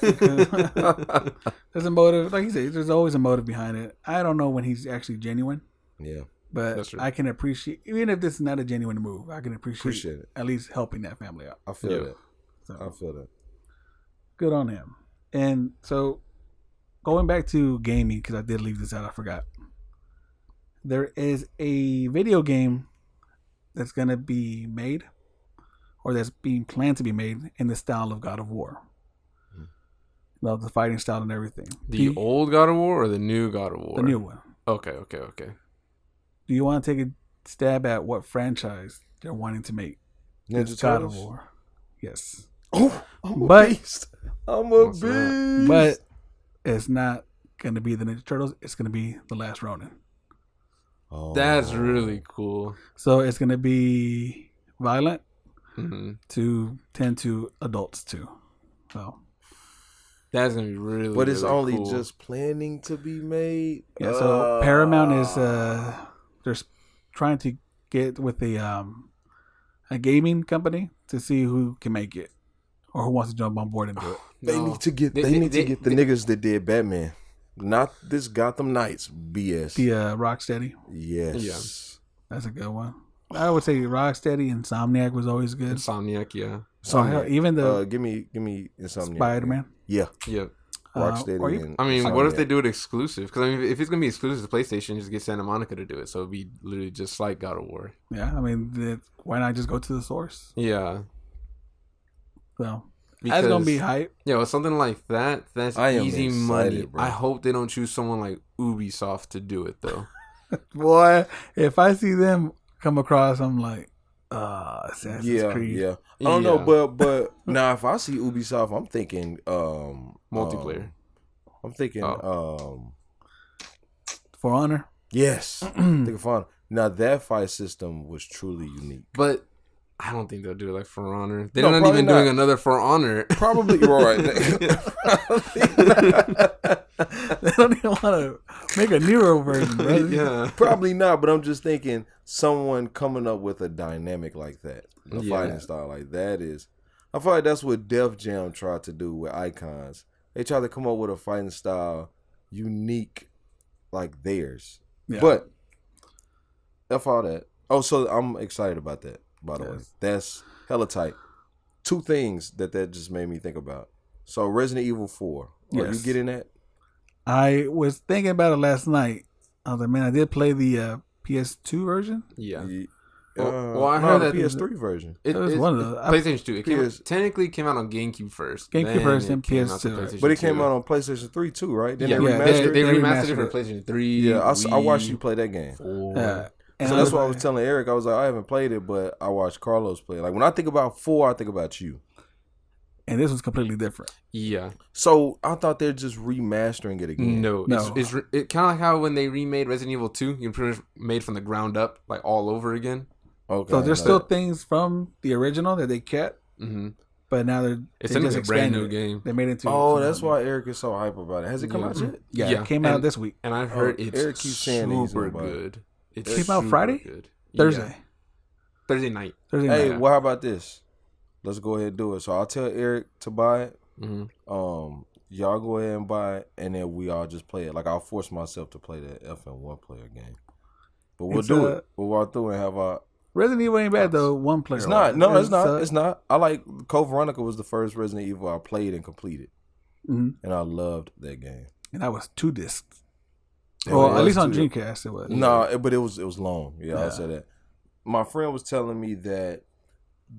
There's a motive. Like you said, there's always a motive behind it. I don't know when he's actually genuine. Yeah. But I can appreciate, even if this is not a genuine move, I can appreciate it. At least helping that family out. I feel that. So, I feel that. Good on him. And so, going back to gaming, because I did leave this out, I forgot. There is a video game that's going to be made, or that's being planned to be made in the style of God of War. The fighting style and everything. The old God of War or the new God of War? The new one. Okay. Do you want to take a stab at what franchise they're wanting to make? Ninja God Turtles? of War. Yes. Oh, I'm a beast. I'm a beast. But it's not going to be the Ninja Turtles. It's going to be The Last Ronin. Oh. That's really cool. So it's going to be violent to tend to adults too. So that's going to be really, but it's really only cool. just planning to be made. Yeah. So Paramount is they're trying to get with a gaming company to see who can make it or who wants to jump on board and do it. They need to get the niggas that did Batman, not this Gotham Knights BS. The Rocksteady. Yes. Yeah. That's a good one. I would say Rocksteady. Insomniac was always good. Insomniac, yeah. Even the give me Insomniac. Spider-Man. Yeah. Rocksteady. I mean, what if they do it exclusive? Because I mean, if it's gonna be exclusive to PlayStation, just get Santa Monica to do it. So it'd be literally just like God of War. Yeah, I mean, why not just go to the source? Yeah. So that's gonna be hype. Yeah, with something like that, that's easy money. Bro. I hope they don't choose someone like Ubisoft to do it though. Boy, if I see them come across, I'm like, Assassin's Creed. Yeah. I don't know, but now if I see Ubisoft, I'm thinking multiplayer. I'm thinking For Honor. Yes. Thinking For Honor. Now that fight system was truly unique. But I don't think they'll do it like For Honor. They're not even doing another For Honor. Probably right. They don't even want to make a Nero version, bro. Yeah. Probably not, but I'm just thinking someone coming up with a dynamic like that. A fighting style like that is. I feel like that's what Def Jam tried to do with Icons. They tried to come up with a fighting style unique like theirs. Yeah. But that's all that. Oh, so I'm excited about that, by the way. That's hella tight. Two things that just made me think about. So Resident Evil 4. Are you getting that? I was thinking about it last night. I was like, man, I did play the PS2 version. Yeah. Well, I heard that PS3 version. It was one of those. PlayStation 2. It technically came out on GameCube first. GameCube first and PS2. But it came out on PlayStation 3 too, right? They remastered it for PlayStation 3. Yeah, I watched you play that game. So that's why I was telling Eric. I was like, I haven't played it, but I watched Carlos play it. Like when I think about 4, I think about you. And this was completely different. Yeah. So I thought they're just remastering it again. No. It's kind of like how when they remade Resident Evil 2, you pretty much made from the ground up, like all over again. Okay. So there's still things from the original that they kept, but now they're just a brand new game. They made it into. Oh, that's why Eric is so hype about it. Has it come out yet? Yeah, it came out this week. And I've heard it's Eric keeps saying super good. It came out Friday, good. Thursday, Thursday night. Hey, well, how about this? Let's go ahead and do it. So I'll tell Eric to buy it. Y'all go ahead and buy it, and then we all just play it. Like I'll force myself to play that FN1 player game. But we'll do it. We'll walk through and have our. Resident Evil ain't bad though. One player. It's not. No, it's not. It's not. I like Code Veronica was the first Resident Evil I played and completed, and I loved that game. And that was 2 discs. Well, at least on Dreamcast it was. No, but it was long. Yeah, I'll say that. My friend was telling me that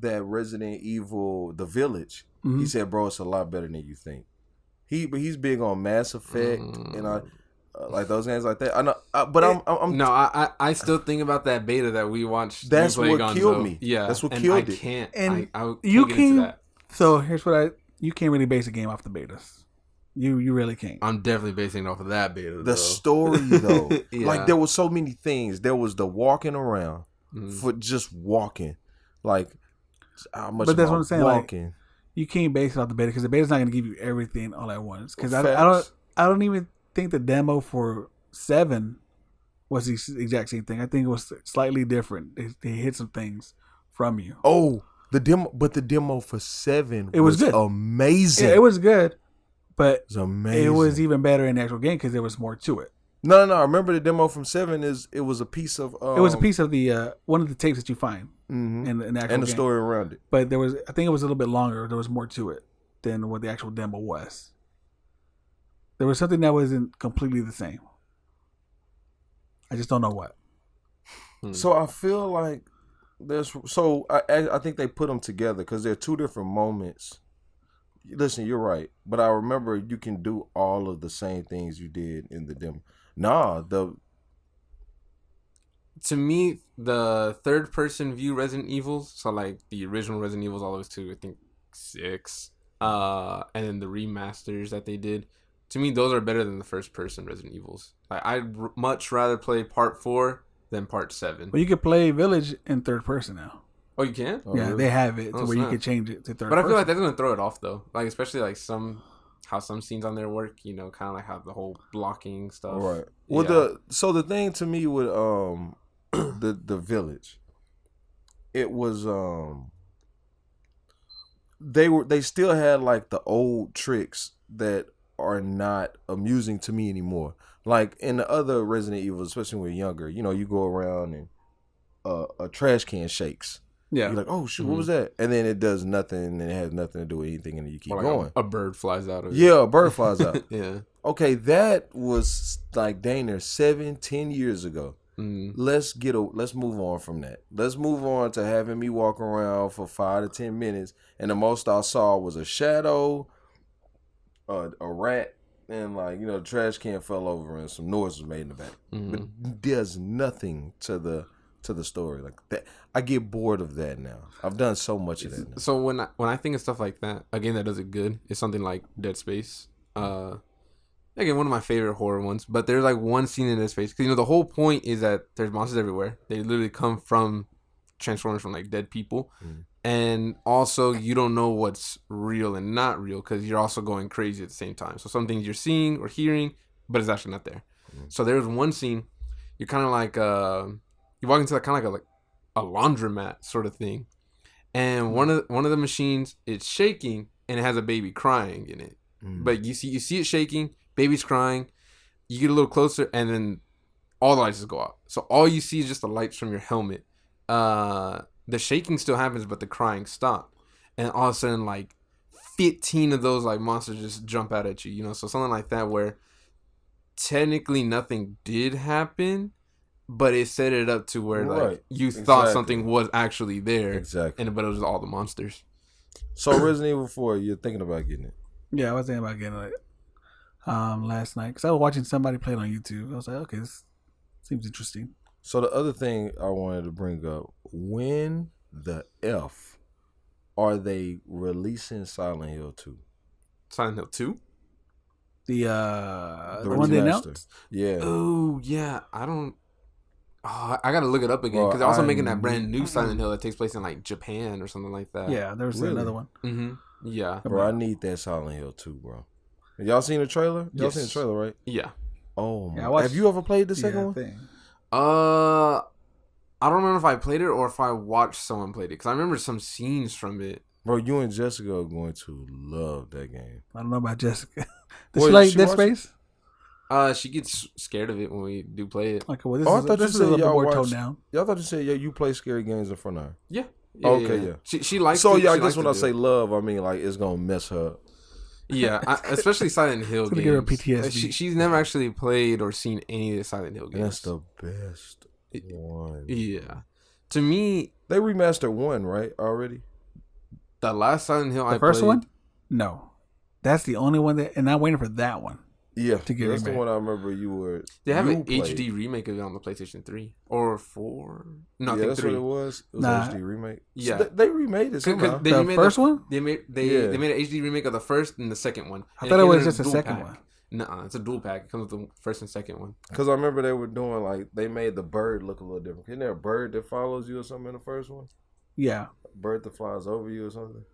Resident Evil, The Village, he said, bro, it's a lot better than you think. He's big on Mass Effect and like those games like that. I know, but I'm no. I still think about that beta that we watched. That's you play what Gonzo. killed me. Yeah, that's what and killed I it. Can't. And I can't you get into that. So here's what you can't really base a game off the betas. You really can't. I'm definitely basing it off of that beta. The story though, Yeah. like there was so many things. There was the walking around for just walking, like how much. But that's what I'm saying. Walking. Like, you can't base it off the beta because the beta's not going to give you everything all at once. Because I don't even think the demo for 7 was the exact same thing. I think it was slightly different. They hid some things from you. Oh, the demo for 7 it was good, amazing. Yeah, it was good, but it was amazing. It was even better in the actual game because there was more to it. No. I remember the demo from 7 it was a piece of it was a piece of the one of the tapes that you find in the actual and the game. story around it. But I think it was a little bit longer. There was more to it than what the actual demo was. There was something that wasn't completely the same. I just don't know what. So I feel like I think they put them together because they're 2 different moments. Listen, you're right, but I remember you can do all of the same things you did in the demo. To me, the third-person view Resident Evils, so like the original Resident Evils all the way to I think 6, and then the remasters that they did. To me, those are better than the first-person Resident Evils. Like, I'd much rather play Part 4 than Part 7. Well, you can play Village in third person now. Oh, you can? Yeah, really? they have it to where you can change it to third person. But I feel like that's gonna throw it off though. Like especially like how some scenes on there work. You know, kind of like how the whole blocking stuff. Right. Well, the thing to me with the Village, it was they still had like the old tricks that are not amusing to me anymore. Like in the other Resident Evil, especially when you're younger, you go around and a trash can shakes. Yeah. You're like, oh shit, what was that? And then it does nothing and it has nothing to do with anything and you keep going. A bird flies out of it. Yeah, a bird flies out. Yeah. Okay, that was like dang near 7-10 years ago. Let's move on from that. Let's move on to having me walk around for 5 to 10 minutes and the most I saw was a shadow, a rat, and the trash can fell over and some noise was made in the back. But there's nothing to the story like that. I get bored of that now. I've done so much of that now. So when I think of stuff like that, again, that does it good. It's something like Dead Space. Again, one of my favorite horror ones. But there's like one scene in Dead Space because the whole point is that there's monsters everywhere. They literally come from Transformers from like dead people, and also you don't know what's real and not real because you're also going crazy at the same time. So some things you're seeing or hearing, but it's actually not there. So there's one scene. You're kind of like you walk into kind of like a laundromat sort of thing, and one of the machines it's shaking and it has a baby crying in it. But you see it shaking, baby's crying. You get a little closer, and then all the lights just go out. So all you see is just the lights from your helmet. The shaking still happens, but the crying stopped, and all of a sudden like 15 of those like monsters just jump out at you. So something like that where technically nothing did happen. But it set it up to where like you thought something was actually there, but it was all the monsters. So Resident Evil 4, you're thinking about getting it? Yeah, I was thinking about getting it last night because I was watching somebody play it on YouTube. I was like, okay, this seems interesting. So the other thing I wanted to bring up: when the F are they releasing Silent Hill 2? Silent Hill 2? The one they announced? Yeah. Oh yeah, I don't. Oh, I gotta look it up again because they're also making that brand new Silent Hill that takes place in like Japan or something like that. Yeah, there's another one. Yeah, bro, I need that Silent Hill 2, bro. Y'all seen the trailer? Y'all seen the trailer, right? Yeah. Oh my! Have you ever played the second one? I don't remember if I played it or if I watched someone play it because I remember some scenes from it. Bro, you and Jessica are going to love that game. I don't know about Jessica. Does she like Dead Space? She gets scared of it when we do play it. Okay, well, this is a little bit more toned down. Y'all thought you said you play scary games in front of her. Yeah. Yeah. She likes. So yeah, I guess when I say love, I mean like it's gonna mess her up. Yeah, especially Silent Hill games. Give her PTSD. She's never actually played or seen any of the Silent Hill games. That's the best one. Yeah. To me, they remastered 1, right? Already. The last Silent Hill I played. The first one? No. That's the only one that, and I'm waiting for that one. Yeah, To get that's the remade. one I remember you were. They have you an played. HD remake of it on the PlayStation 3 or 4. No, I Yeah, think that's 3. what it was. It was Nah. HD remake. Yeah. So they remade it somehow. They The remade first one? They made Yeah. they made an HD remake of the first and the second one. I And thought it came was in a just the dual second pack. one. Nuh-uh, it's a dual pack. It comes with the first and second one. Because I remember they were doing like they made the bird look a little different. Isn't there a bird that follows you or something in the first one? Yeah. A bird that flies over you or something.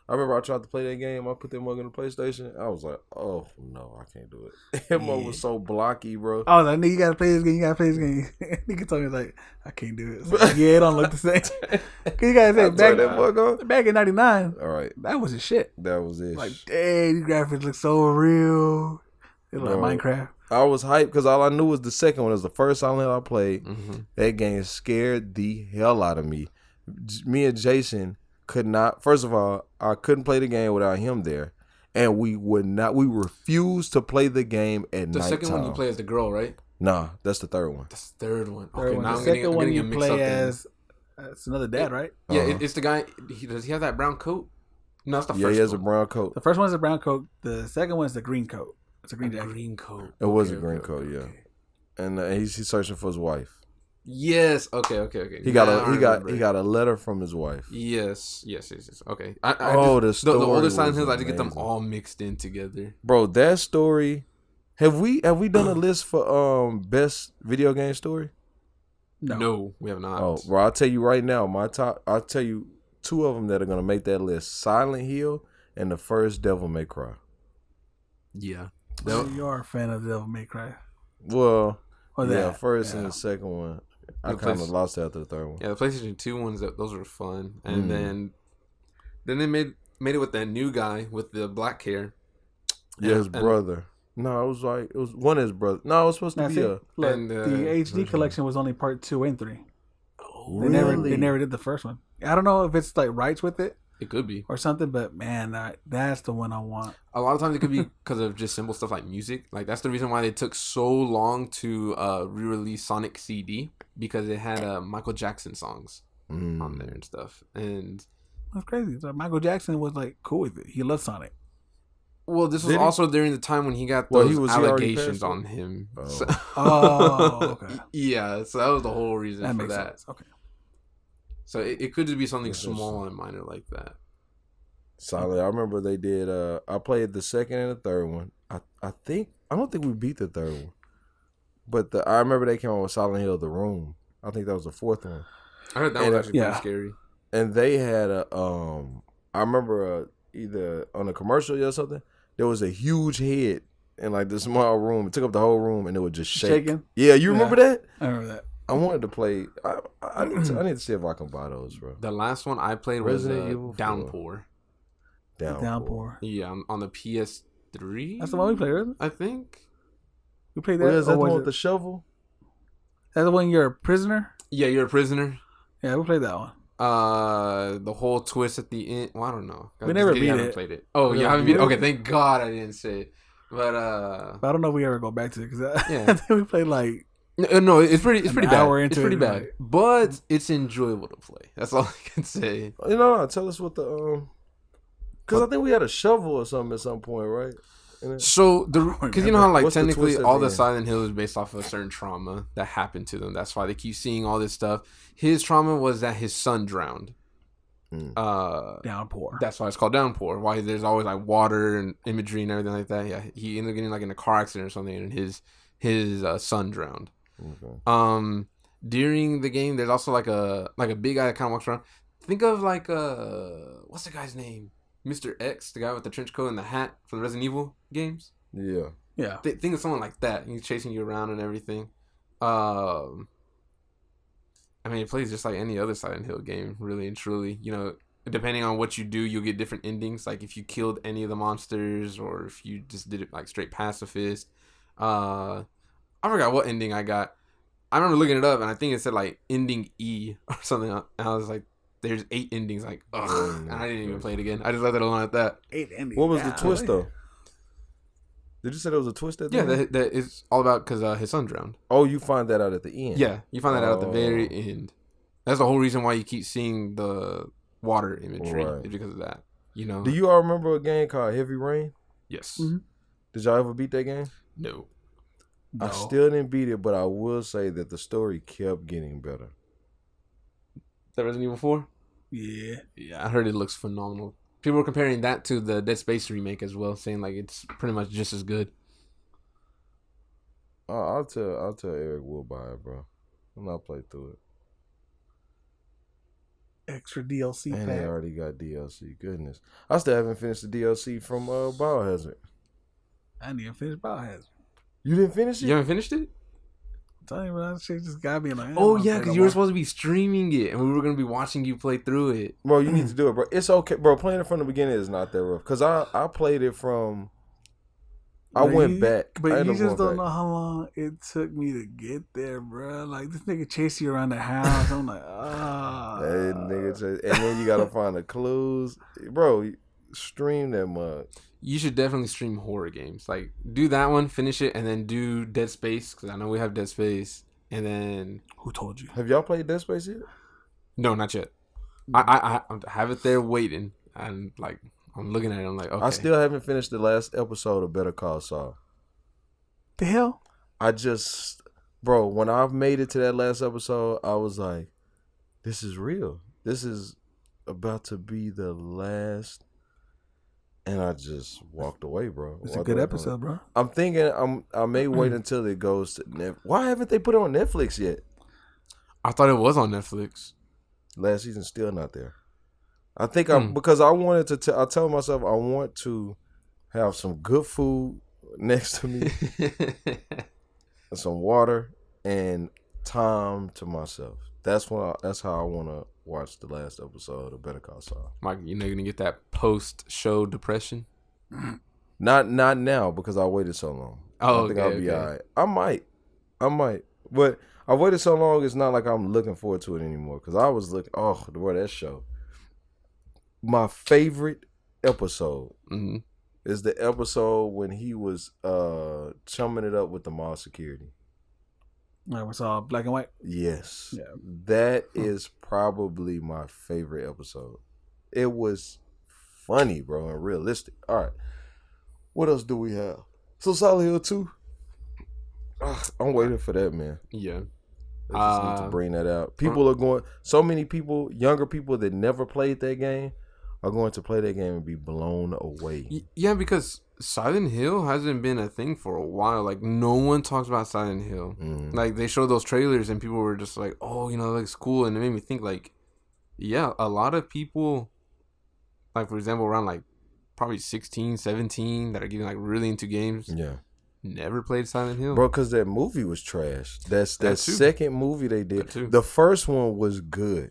I remember I tried to play that game. I put that mug in the PlayStation. I was like, oh no, I can't do it. That mug was so blocky, bro. I was like, nigga, you gotta play this game. You gotta play this game. Nigga told me like, I can't do it. It's like, yeah, it don't look the same. Cause you gotta say I turned that back, mug on. back in '99, All right, that was the shit. that was it. Like, dang, these graphics look so real. It look Bro. like Minecraft. I was hyped because all I knew was the second one. It was the first Silent Hill I played. Mm-hmm. That game scared the hell out of me. Me and Jason could not. First of all, I couldn't play the game without him there, and we would not. We refused to play the game at The nighttime. second one you play as the girl, right? Nah, that's the third one. That's the third one. Third Okay, one. now The I'm second getting, I'm one getting you a mix up. play Then. as it's another dad, right? Yeah, Uh-huh. it's the guy. Does he have that brown coat? No, it's the Yeah, first he has a one. brown coat. The first one's a brown coat. The second one's the green coat. It's a green jacket. Green coat. It was a Okay, green okay, coat, okay, yeah. okay. And he's searching for his wife. Yes. Okay. He got Now I remember. he got a letter from his wife. Yes. Okay. The story the older was Silent Hills, I had to get them amazing. all mixed in together. Bro, that story. Have we done a list for best video game story? No. We have not. Oh, bro, I'll tell you right now, I'll tell you two of them that are gonna make that list: Silent Hill and the first Devil May Cry. Yeah. So you are a fan of Devil May Cry. Well, Or yeah, that. first Yeah. and the second one. I The kind of place- lost after the third one. Yeah, the PlayStation 2 ones, those were fun. And Mm. then they made it with that new guy with the black hair. Yeah, his And- brother. No, it was one of his brothers. No, it was supposed to Now, be see, a. look, and, the HD which collection was only part 2 and 3. Oh, They never did the first one. I don't know if it's like rights with it It could be. or something, but man, that's the one I want. A lot of times it could be because of just simple stuff like music. Like that's the reason why they took so long to re-release Sonic CD, because it had Michael Jackson songs on there and stuff. And That's crazy. So Michael Jackson was like cool with it. He loved Sonic. well, this was Did he? also during the time when he got Well, those he already allegations passed on it? him. Oh. So- Oh, okay. yeah, so that was the whole reason That for makes that. sense. Okay. So it could just be something That's small and minor like that. Solid. I remember they did. I played the second and the third one. I don't think we beat the third one, but I remember they came out with Silent Hill: The Room. I think that was the fourth one, I heard that And, was actually yeah. pretty scary. and they had a. I remember either on a commercial or something. There was a huge head in like this small room. It took up the whole room, and it would just shake. Shaking. Yeah, you remember that? I remember that. I wanted to play. I need to see if I can buy those, bro. The last one I played was Resident Evil 4. Downpour. Downpour. Yeah, on the PS3. That's the one we played, isn't it? I think. We played that. Well, is that or the one was with it- the shovel? That's the one you're a prisoner? Yeah, you're a prisoner. Yeah, we played that one. The whole twist at the end. Well, I don't know. We never beat haven't it. played it. Oh, We you never haven't beat beat it. it. Okay, thank God I didn't say it. But But I don't know if we ever go back to it because Yeah. I think we played like no, it's pretty An bad. hour It's into pretty it, bad, right. but it's enjoyable to play. That's all I can say. You know, tell us what the because I think we had a shovel or something at some point, right? And So because you know how like What's the technically twist at all the the end? Silent Hill is based off of a certain trauma that happened to them. That's why they keep seeing all this stuff. His trauma was that his son drowned. downpour. That's why it's called Downpour. Why there's always like water and imagery and everything like that. Yeah, he ended up getting like in a car accident or something, and his son drowned. Okay. During the game, there's also like a big guy that kind of walks around. Think of like what's the guy's name? Mr. X, the guy with the trench coat and the hat from the Resident Evil games. Yeah. Yeah. Think of someone like that. He's chasing you around and everything. I mean, it plays just like any other Silent Hill game, really and truly. You know, depending on what you do, you'll get different endings. Like if you killed any of the monsters, or if you just did it like straight pacifist. I forgot what ending I got. I remember looking it up, and I think it said like ending E or something. And I was like, "There's 8 endings." Like, ugh, and I didn't even play it again. I just left it alone at that. 8 endings. What was the Yeah. twist though? Did you say there was a twist at the Yeah, end? that is all about because his son drowned. Oh, you find that out at the end. Yeah, you find that out at the very Oh. end. That's the whole reason why you keep seeing the water imagery, Right. is because of that. You know. Do you all remember a game called Heavy Rain? Yes. Mhm. Did y'all ever beat that game? No. No. I still didn't beat it, but I will say that the story kept getting better. That Resident Evil 4? Yeah. Yeah, I heard it looks phenomenal. People were comparing that to the Dead Space remake as well, saying like it's pretty much just as good. I'll tell Eric we'll buy it, bro. And I'll play through it. Extra DLC And pack. they already got DLC. Goodness. I still haven't finished the DLC from Biohazard. I didn't even finish Biohazard. You didn't finish it? You haven't finished it? I'm telling you, bro, that shit just got me like. Oh yeah, because you were supposed to be streaming it, and we were gonna be watching you play through it. Bro, you need to do it, bro. It's okay, bro. Playing it from the beginning is not that rough. Because I played it from... I went back. But you just don't know how long it took me to get there, bro. Like, this nigga chased you around the house. I'm like, That nigga and then you gotta find the clues. Bro, stream that mug. You should definitely stream horror games. Like, do that one, finish it, and then do Dead Space, because I know we have Dead Space. And then... Who told you? Have y'all played Dead Space yet? No, not yet. I have it there waiting, and like... I'm looking at it. I'm like, okay. I still haven't finished the last episode of Better Call Saul. The hell? Bro, when I made it to that last episode, I was like, this is real. This is about to be the last. And I just walked away, bro. It's a good episode, bro. I'm thinking I may wait until it goes to Netflix. Why haven't they put it on Netflix yet? I thought it was on Netflix. Last season's still not there. I think because I wanted to. I told myself I want to have some good food next to me, and some water, and time to myself. That's how I want to watch the last episode of Better Call Saul. Mike, you're not gonna get that post-show depression. Not now because I waited so long. Oh, I think okay, I'll be all right. I might, but I waited so long. It's not like I'm looking forward to it anymore. Because I was looking. Oh, boy, that show. My favorite episode is the episode when he was chumming it up with the mall security. I was all black and white. Yes. Yeah. That is probably my favorite episode. It was funny, bro, and realistic. All right. What else do we have? So Silent Hill 2. I'm waiting for that, man. Yeah. They just need to bring that out. People are going... So many people, younger people that never played that game, are going to play that game and be blown away. Yeah, because Silent Hill hasn't been a thing for a while. Like, no one talks about Silent Hill. Mm-hmm. Like, they showed those trailers and people were just like, oh, you know, that looks cool. And it made me think, like, yeah, a lot of people, like, for example, around, like, probably 16, 17, that are getting, like, really into games. Yeah. Never played Silent Hill. Bro, because that movie was trash. That second movie they did. The first one was good.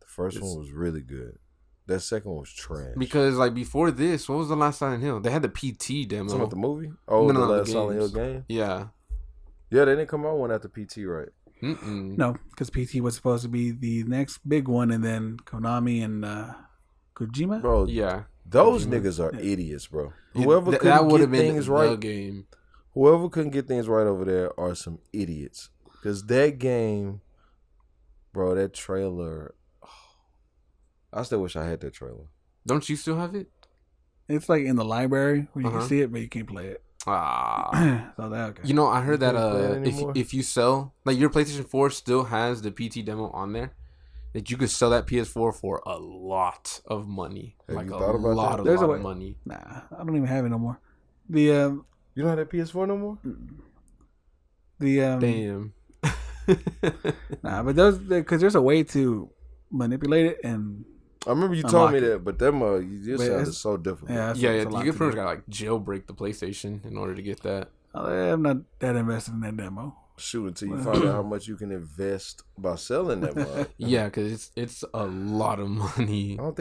The first one was really good. That second one was trash. Because, like, before this, what was the last Silent Hill? They had the PT demo. Talking about the movie? Oh, the last Silent Hill game? Yeah. Yeah, they didn't come out one after PT, right? No, because PT was supposed to be the next big one, and then Konami and Kojima? Bro, yeah. Those niggas are idiots, bro. Whoever couldn't get things right. Game. Whoever couldn't get things right over there are some idiots. Because that game, bro, that trailer... I still wish I had that trailer. Don't you still have it? It's like in the library where you can see it, but you can't play it. So okay. You know, I heard that if you sell, like, your PlayStation 4 still has the PT demo on there, that you could sell that PS4 for a lot of money. Have like you a thought about lot that? of money. Nah, I don't even have it no more. You don't have that PS4 no more? Damn. Nah, but those, because there's a way to manipulate it and. I remember you told me that, but that your sound is so difficult. Yeah, you could pretty much gotta like jailbreak the PlayStation in order to get that. I'm not that invested in that demo. Shoot, until you find out how much you can invest by selling that mod. Yeah, because it's a lot of money. I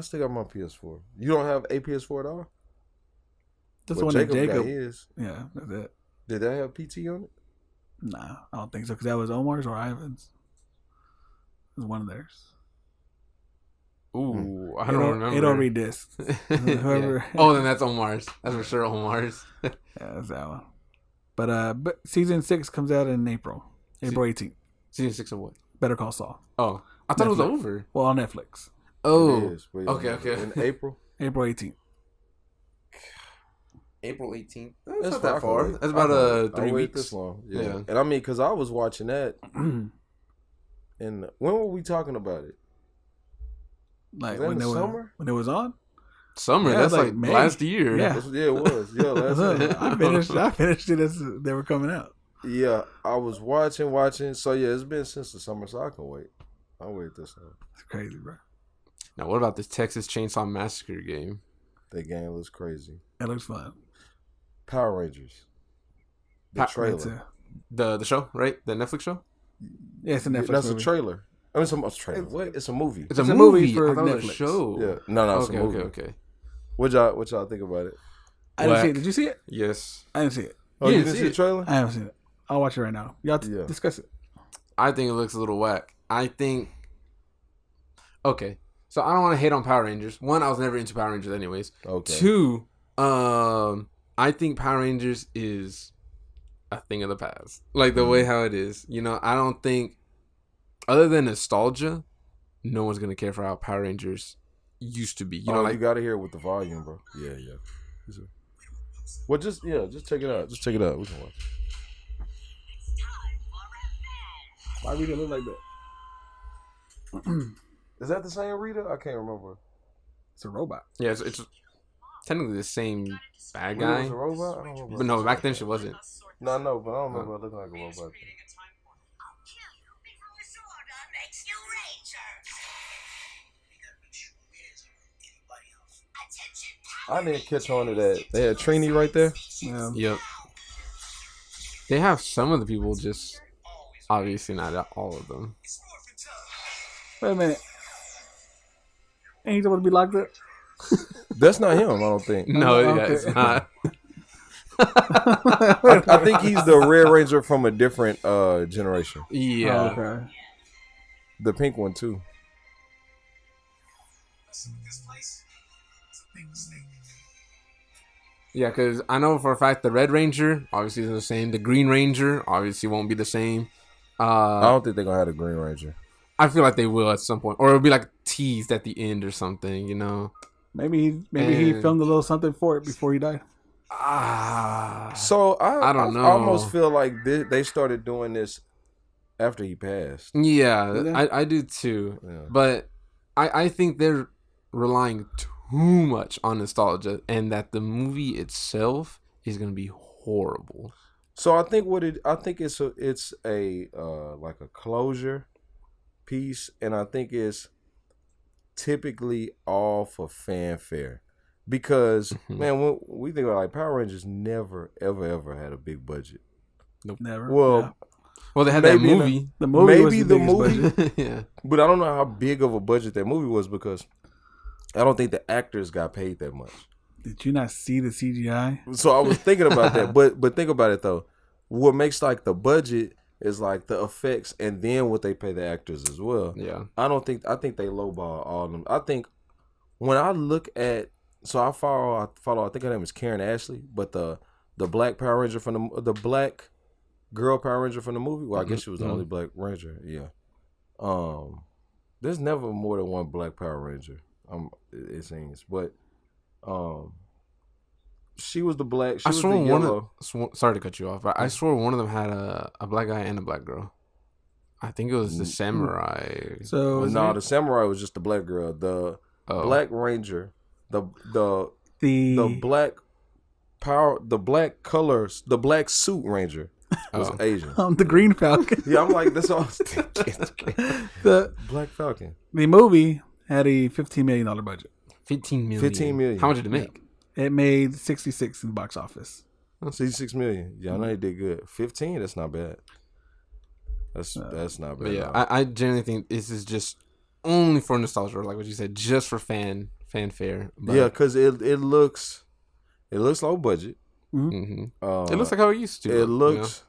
still got my PS4. You don't have a PS4 at all? That's the one that Jacob got his. Yeah, that's it. Did that have PT on it? Nah, I don't think so, because that was Omar's or Ivan's. It was one of theirs. Ooh, I don't remember. It don't read this. Whoever. Oh, then that's Omar's. That's for sure Omar's. Yeah, that's that one. But season 6 comes out in April 18th. Season 6 of what? Better Call Saul. Oh, I thought it was over. Well, on Netflix. Oh, It is. okay. In April. April 18th. April 18th. That's That's not that far. wait. That's about I'll 3 wait weeks. this long. Yeah. Yeah. And I mean, because I was watching that, and when were we talking about it? Like Was that when in it the was summer? when it was on. Summer. Yeah, That's it's like like May. last year. Yeah. Yeah, it was. Yeah, last year. I finished it as they were coming out. Yeah, I was watching. So yeah, it's been since the summer, so I can wait. I'll wait this long. It's crazy, bro. Now, what about this Texas Chainsaw Massacre game? That game looks crazy. It looks fun. Power Rangers. The trailer. The show, right? The Netflix show? Yeah, it's a Netflix That's movie. a trailer. I mean, it's a trailer. What? It's a movie. It's a movie movie for I thought it was a Netflix. show. Yeah. No, it's Okay, a movie. okay. What y'all think about it? I didn't see it. Whack. Did you see it? Yes. I didn't see it. Oh, You you didn't didn't see see the it? trailer? I haven't seen it. I'll watch it right now. Y'all Yeah. discuss it. I think it looks a little whack. I think. Okay, so I don't want to hate on Power Rangers. One, I was never into Power Rangers, anyways. Okay. Two, I think Power Rangers is a thing of the past, like the way how it is. You know, I don't think, other than nostalgia, no one's gonna care for how Power Rangers used to be. You know, like you gotta hear it with the volume, bro. Yeah. Well, just check it out. Just check it out. We can watch. Why Rita look like that? Is that the same Rita? I can't remember. It's a robot. yeah, it's technically the same bad Rita guy, was a robot? I don't remember. but no, back then she wasn't. No, I know, but I don't remember her looking like a robot. I didn't catch on to that. They had Trini right there. Yeah. Yep. They have some of the people, just obviously not all of them. Wait a minute. Ain't he supposed to be locked up? That's not him, I don't think. No, Okay. yeah, it's not. I think he's the Red Ranger from a different generation. Yeah. Oh, okay. The pink one too. Yeah, because I know for a fact the Red Ranger obviously is the same. The Green Ranger obviously won't be the same. I don't think they're gonna have the Green Ranger. I feel like they will at some point, or it'll be like teased at the end or something. You know. Maybe he And- filmed a little something for it before he died. So I don't know. I almost feel like they started doing this after he passed. Yeah, Yeah. I do too. Yeah. But I think they're relying too much on nostalgia, and that the movie itself is gonna be horrible. So I think it's a like a closure piece, and I think it's typically all for fanfare because man, when we think about like Power Rangers, never ever had a big budget. Never. Well, Yeah. Well, they had that Maybe in movie. The movie was maybe the the biggest movie- budget. Yeah. but I don't know how big of a budget that movie was because I don't think the actors got paid that much. Did you not see the CGI? So I was thinking about that, but think about it though. What makes like the budget is like the effects and then what they pay the actors as well. Yeah. I think they lowball all of them. I think when I look at I follow I think her name is Karen Ashley, but the black Power Ranger from the black girl Power Ranger from the movie. Well, I guess she was the only black Ranger. Yeah. There's never more than one black Power Ranger. It seems, but she was the black. She I was swore the one yellow. of sorry to cut you off, but I swore one of them had a black guy and a black girl. I think it was the samurai. So No, the samurai was just the black girl. The black ranger, the black power, the black colors, the black suit ranger was Asian. the Green Falcon. Yeah, I'm like that's all. I was thinking. the Black Falcon. the movie had a $15 million budget. 15 million. 15 million. How much did it make? It made 66 in the box office. 66 million. Yeah, I know they did good. 15. That's not bad. That's not bad. But yeah, at all. I generally think this is just only for nostalgia, like what you said, just for fanfare. But, Yeah, because it looks low budget. mhm. It looks like how it used to. It you know? looks.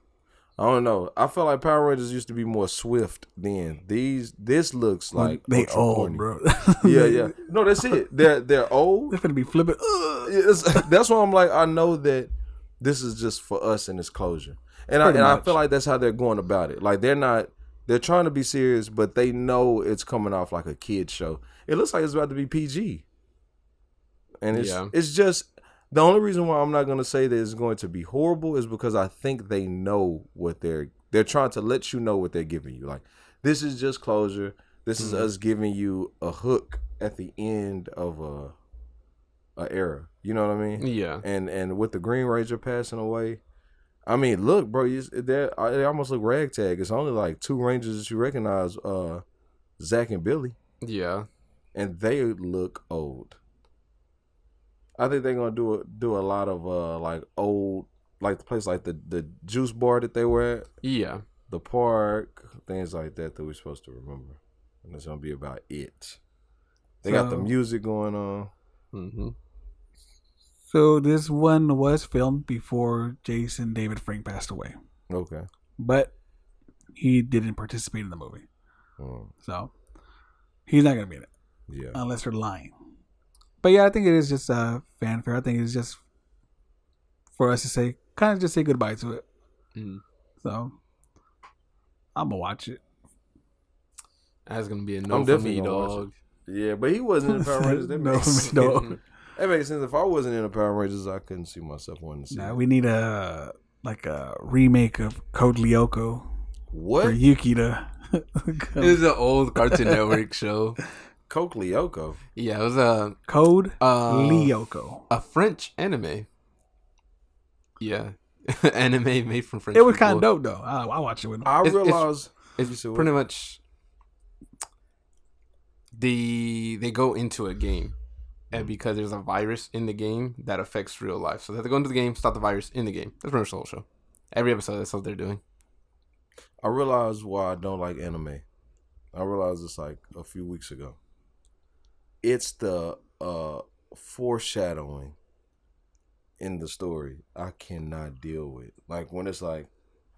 I don't know. I feel like Power Rangers used to be more swift then. This looks like they ultra old, corny. bro. Yeah. No, that's it. They're old. They're gonna be flipping. That's why I'm like, I know that this is just for us and its closure, and Pretty I much. feel like that's how they're going about it. Like they're not They're trying to be serious, but they know it's coming off like a kid show. It looks like it's about to be PG. And it's just the only reason why I'm not going to say that it's going to be horrible is because I think they know what they're trying to let you know what they're giving you. Like, this is just closure. This is us giving you a hook at the end of a era. You know what I mean? Yeah. And with the Green Ranger passing away, I mean, look, bro, they almost look ragtag. It's only like 2 Rangers that you recognize, Zach and Billy. Yeah. And they look old. I think they're gonna do a lot of like old, like the place like the juice bar that they were at. Yeah. The park, things like that we're supposed to remember. And it's gonna be about it. They got the music going on. Mm-hmm. So this one was filmed before Jason David Frank passed away. Okay. But he didn't participate in the movie. So he's not going to be in it. Yeah. Unless they're lying. But yeah, I think it is just fanfare. I think it's just for us to say, kind of just say goodbye to it. Mm. So I'm going to watch it. That's going to be a no for me, dog. Yeah, but he wasn't in Power Rangers. That makes sense. No. That makes sense. If I wasn't in the Power Rangers, I couldn't see myself wanting to see it. We need a remake of Code Lyoko. What? For Yuki to It was an old Cartoon Network show. Code Lyoko. Yeah, it was a Code Lyoko. A French anime. Yeah. Anime made from French. It was kind of dope though. I watched it with him. I realized it's pretty much they go into a game, and because there's a virus in the game that affects real life, so they have to go into the game, stop the virus in the game. That's pretty much the whole show. Every episode, that's what they're doing. I realized why I don't like anime. I realized this like a few weeks ago. It's the foreshadowing in the story I cannot deal with. Like when it's like,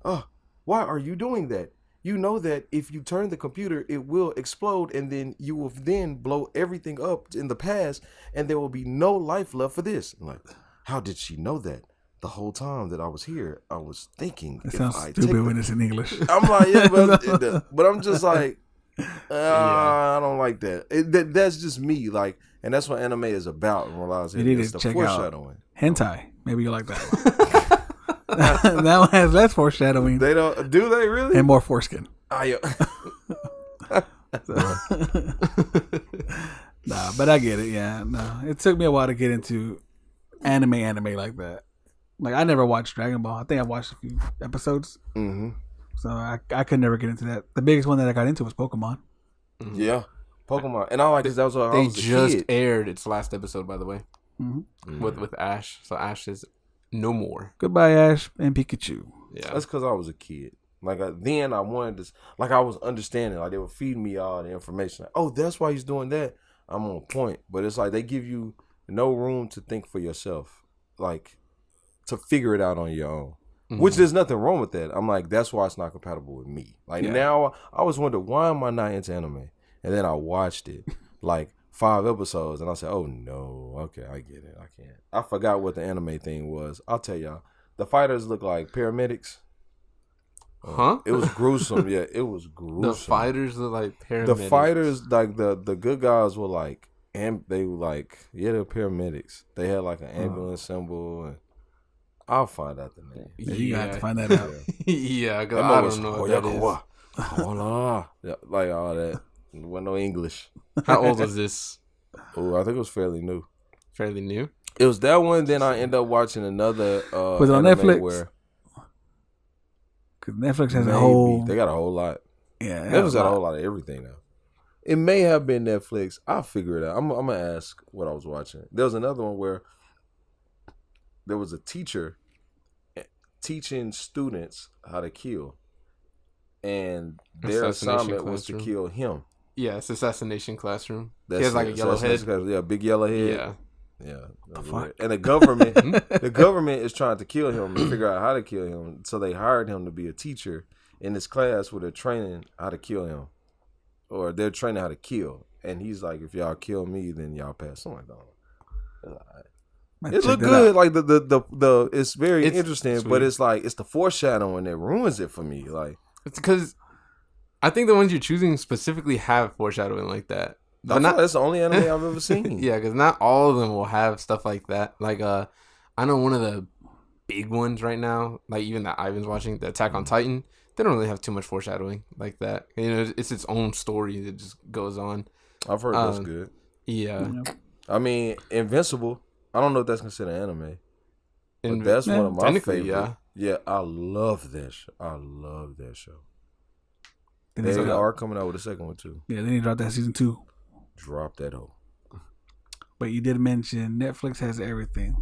oh, why are you doing that? You know that if you turn the computer, it will explode, and then you will then blow everything up in the past, and there will be no life left for this. I'm like, how did she know that? The whole time that I was here, I was thinking. It sounds stupid when it's in English. I'm like, yeah, but I'm just like, I don't like that. That's just me. Like, and that's what anime is about. And realize you need to check out hentai. Maybe you like that one. That one has less foreshadowing. They don't. Do they really? And more foreskin. Yeah. Nah, but I get it. Yeah, no, it took me a while to get into anime like that. Like I never watched Dragon Ball. I think I watched a few episodes. Mm-hmm. So I could never get into that. The biggest one that I got into was Pokemon. Mm-hmm. Yeah, Pokemon, and I like because that was what they just aired its last episode, by the way, with Ash. So Ash is no more. Goodbye, Ash and Pikachu. Yeah, that's because I was a kid. Like then I wanted to, like I was understanding. Like they were feeding me all the information. Like, oh, that's why he's doing that. I'm on point. But it's like they give you no room to think for yourself, like to figure it out on your own. Mm-hmm. Which there's nothing wrong with that. I'm like, that's why it's not compatible with me. Like now, I was wondering why am I not into anime, and then I watched it like 5 episodes, and I said, oh no, okay, I get it. I can't. I forgot what the anime thing was. I'll tell y'all, the fighters look like paramedics. Huh? It was gruesome. Yeah, it was gruesome. The fighters look like paramedics. The fighters, like the good guys were like, they were like, yeah, they're paramedics. They had like an ambulance symbol and. I'll find out the name. Yeah, you have to find that out. Yeah, because I don't know what that is. Yeah, like all that. There wasn't no English. How old was this? Oh, I think it was fairly new. Fairly new? It was that one. Then I ended up watching another. Was it on Netflix? Because Netflix has a whole. They got a whole lot. Yeah, Netflix got a whole lot of everything now. It may have been Netflix. I'll figure it out. I'm gonna ask what I was watching. There was another one where. There was a teacher teaching students how to kill, and their assignment was to kill him. Yeah, it's Assassination Classroom. He has like a yellow head. Yeah, big yellow head. Yeah. The fuck? And the government is trying to kill him and figure out how to kill him. So they hired him to be a teacher in this class where they're training how to kill him, or they're training how to kill. And he's like, if y'all kill me, then y'all pass. Something like that. It looked good. Like the it's very interesting, sweet. But it's like it's the foreshadowing that ruins it for me. Like it's because I think the ones you're choosing specifically have foreshadowing like that. But That's the only anime I've ever seen. Yeah, because not all of them will have stuff like that. Like, I know one of the big ones right now, like even that Ivan's watching, the Attack on Titan, they don't really have too much foreshadowing like that. You know, it's its own story that just goes on. I've heard that's good. Yeah. I mean, Invincible. I don't know if that's considered anime, but that's one of my favorite. Yeah, I love that show. I love that show. They are coming out with a second one too. Yeah, they need to drop that season 2. Drop that hoe. But you did mention Netflix has everything.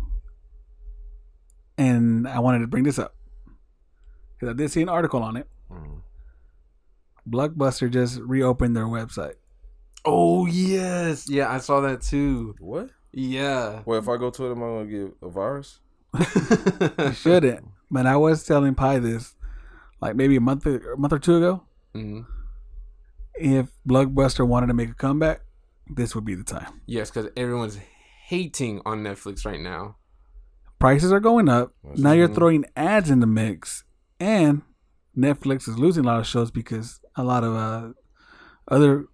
And I wanted to bring this up. Because I did see an article on it. Blockbuster just reopened their website. Oh, yes. Yeah, I saw that too. What? Yeah. Well, if I go to it, am I going to get a virus? You shouldn't. But I was telling Pi this like maybe a month or two ago. Mm-hmm. If Blockbuster wanted to make a comeback, this would be the time. Yes, because everyone's hating on Netflix right now. Prices are going up. That's now you're true. throwing ads in the mix. And Netflix is losing a lot of shows because a lot of other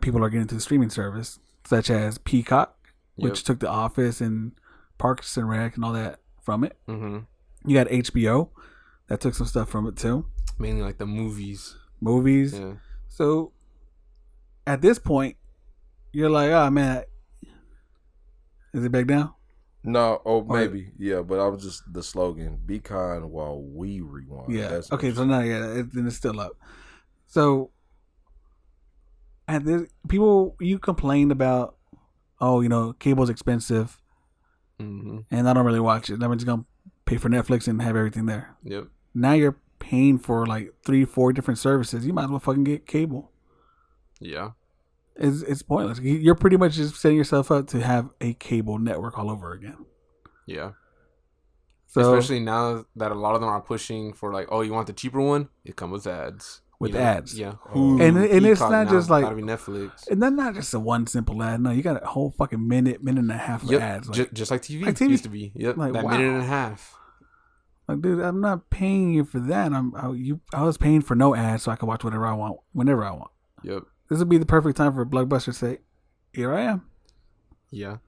people are getting into the streaming service, such as Peacock, which took The Office and Parks and Rec and all that from it. Mm-hmm. You got HBO that took some stuff from it too. Mainly like the movies. Yeah. So at this point, you're like, oh man, is it back down? No, maybe. Yeah, but I was just the slogan, be kind while we rewind. Yeah. That's Okay, so now, then it's still up. So at this, you complained about, cable's expensive, and I don't really watch it. I'm just going to pay for Netflix and have everything there. Yep. Now you're paying for like 3-4 different services. You might as well fucking get cable. Yeah. It's pointless. You're pretty much just setting yourself up to have a cable network all over again. Yeah. So, especially now that a lot of them are pushing for like, oh, you want the cheaper one? It comes with ads. Ads. Yeah. And it's not just like, gotta be Netflix. And then not just a one simple ad. No, you got a whole fucking minute and a half of ads. Like, just like TV used to be. Yep. Like, that wow. minute and a half. Like, dude, I'm not paying you for that. I was paying for no ads so I can watch whatever I want, whenever I want. Yep. This would be the perfect time for Blockbuster to say, here I am. Yeah.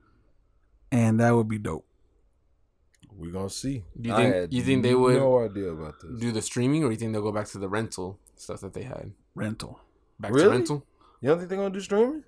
And that would be dope. We're going to see. Do you think they would no idea about this. do the streaming, or do you think they'll go back to the rental stuff that they had? Rental. Back Really? to rental? You don't think they're going to do streaming?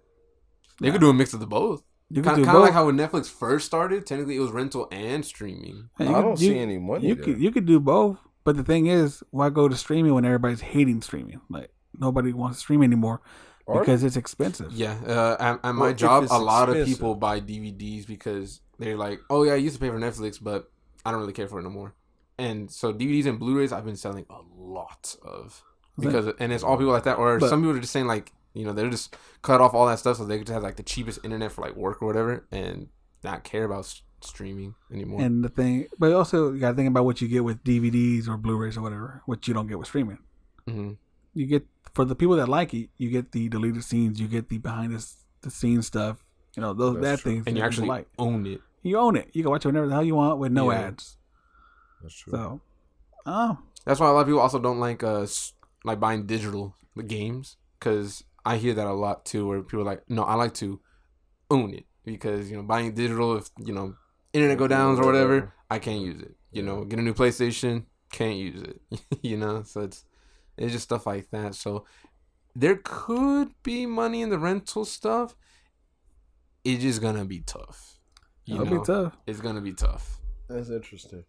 They could do a mix of the both. You Kind could do of both. like how when Netflix first started, technically it was rental and streaming. I don't see any money there. You could do both. But the thing is, why go to streaming when everybody's hating streaming? Like, nobody wants to stream anymore because it's expensive. Yeah. At my Well, job, if a it's lot of expensive. people buy DVDs because they're like, oh yeah, I used to pay for Netflix, but I don't really care for it no more. And so DVDs and Blu-rays, I've been selling a lot of and it's all people like that, or some people are just saying like, they're just cut off all that stuff so they could have like the cheapest internet for like work or whatever, and not care about streaming anymore. And the thing, but also you got to think about what you get with DVDs or Blu-rays or whatever, what you don't get with streaming. Mm-hmm. You get, for the people that like it, you get the deleted scenes, you get the behind the scenes stuff, those things, and you that actually people own it. You own it. You can watch it whenever the hell you want with no ads. That's true. So, that's why a lot of people also don't like buying digital games, because I hear that a lot too, where people are like, no, I like to own it, because buying digital, if internet go downs or whatever, I can't use it. Get a new PlayStation, can't use it. So it's just stuff like that. So there could be money in the rental stuff. It's just gonna be tough. It'll be tough. It's gonna be tough. That's interesting.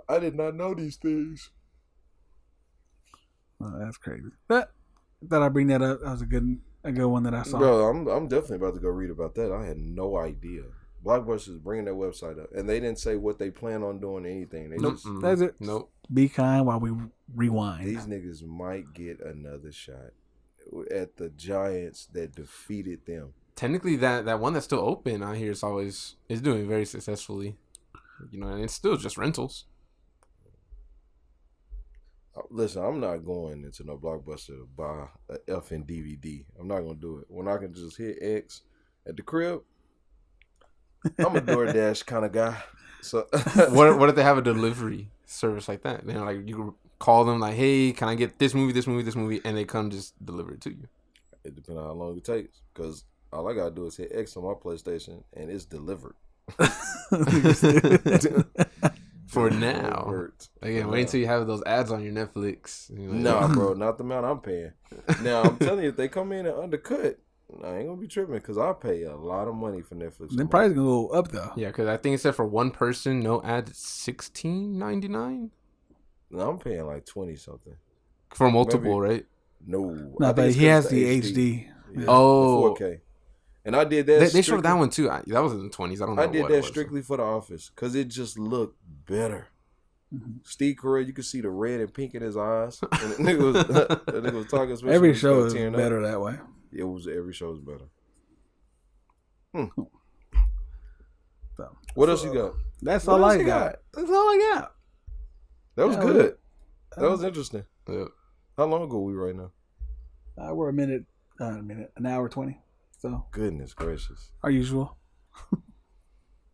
I did not know these things. Oh, that's crazy. But thought I'd bring that up. That was a good one that I saw. Bro, I'm definitely about to go read about that. I had no idea. Blockbuster's bringing their website up, and they didn't say what they plan on doing or anything. They Nope. just, That's it. Nope. Be kind while we rewind. these niggas might get another shot at the giants that defeated them. Technically, that one that's still open out here is doing very successfully. And it's still just rentals. Listen, I'm not going into no Blockbuster to buy a effing DVD. I'm not gonna do it. When I can just hit X at the crib, I'm a DoorDash kind of guy. So what if they have a delivery service like that? Then like you can call them like, hey, can I get this movie, this movie, this movie, and they come just deliver it to you? It depends on how long it takes. Because all I gotta do is hit X on my PlayStation, and it's delivered. For now. Again, wait until you have those ads on your Netflix. Nah, bro, not the amount I'm paying. Now, I'm telling you, if they come in and undercut, I ain't gonna be tripping because I pay a lot of money for Netflix. Then price gonna go up though. Yeah, because I think it said for one person, no ads, $16.99 No, I'm paying like 20 something for multiple, right? No, No, but he has the HD. Yeah, Oh, the 4K. And I did that. They showed that one too. That was in the 20s. I don't know. I did what that it was. strictly for The Office because it just looked better. Mm-hmm. Steve Carell, you could see the red and pink in his eyes. And the nigga was talking. Every show is better that way. It was every show is better. So, what else you got? That's all I got. That's all I got. That was good. That was interesting. Yeah. How long ago are we right now? We're an hour 20. So goodness gracious, our usual.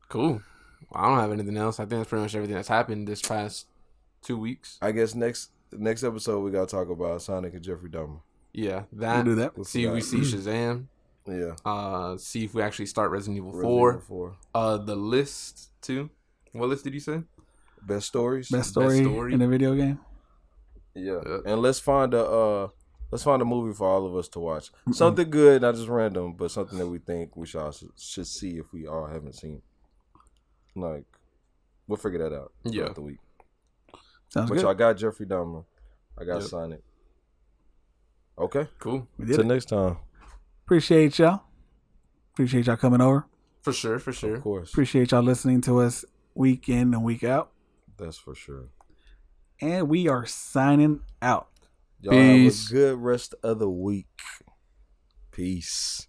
Cool. Well, I don't have anything else. I think that's pretty much everything that's happened this past 2 weeks. I guess next episode we gotta talk about Sonic and Jeffrey Dahmer. Yeah, we'll do that. See if we see Shazam. Yeah. See if we actually start Resident Evil 4. The list too. What list did you say? Best stories. Best story in a video game. Yeah. And let's find a movie for all of us to watch. Something good, not just random, but something that we think we should see if we all haven't seen. Like, we'll figure that out throughout the week. Sounds good. But I got Jeffrey Dahmer. I got Sonic. Okay. Cool. Till next time. Appreciate y'all. Appreciate y'all coming over. For sure. Of course. Appreciate y'all listening to us week in and week out. That's for sure. And we are signing out. Y'all have a good rest of the week. Peace.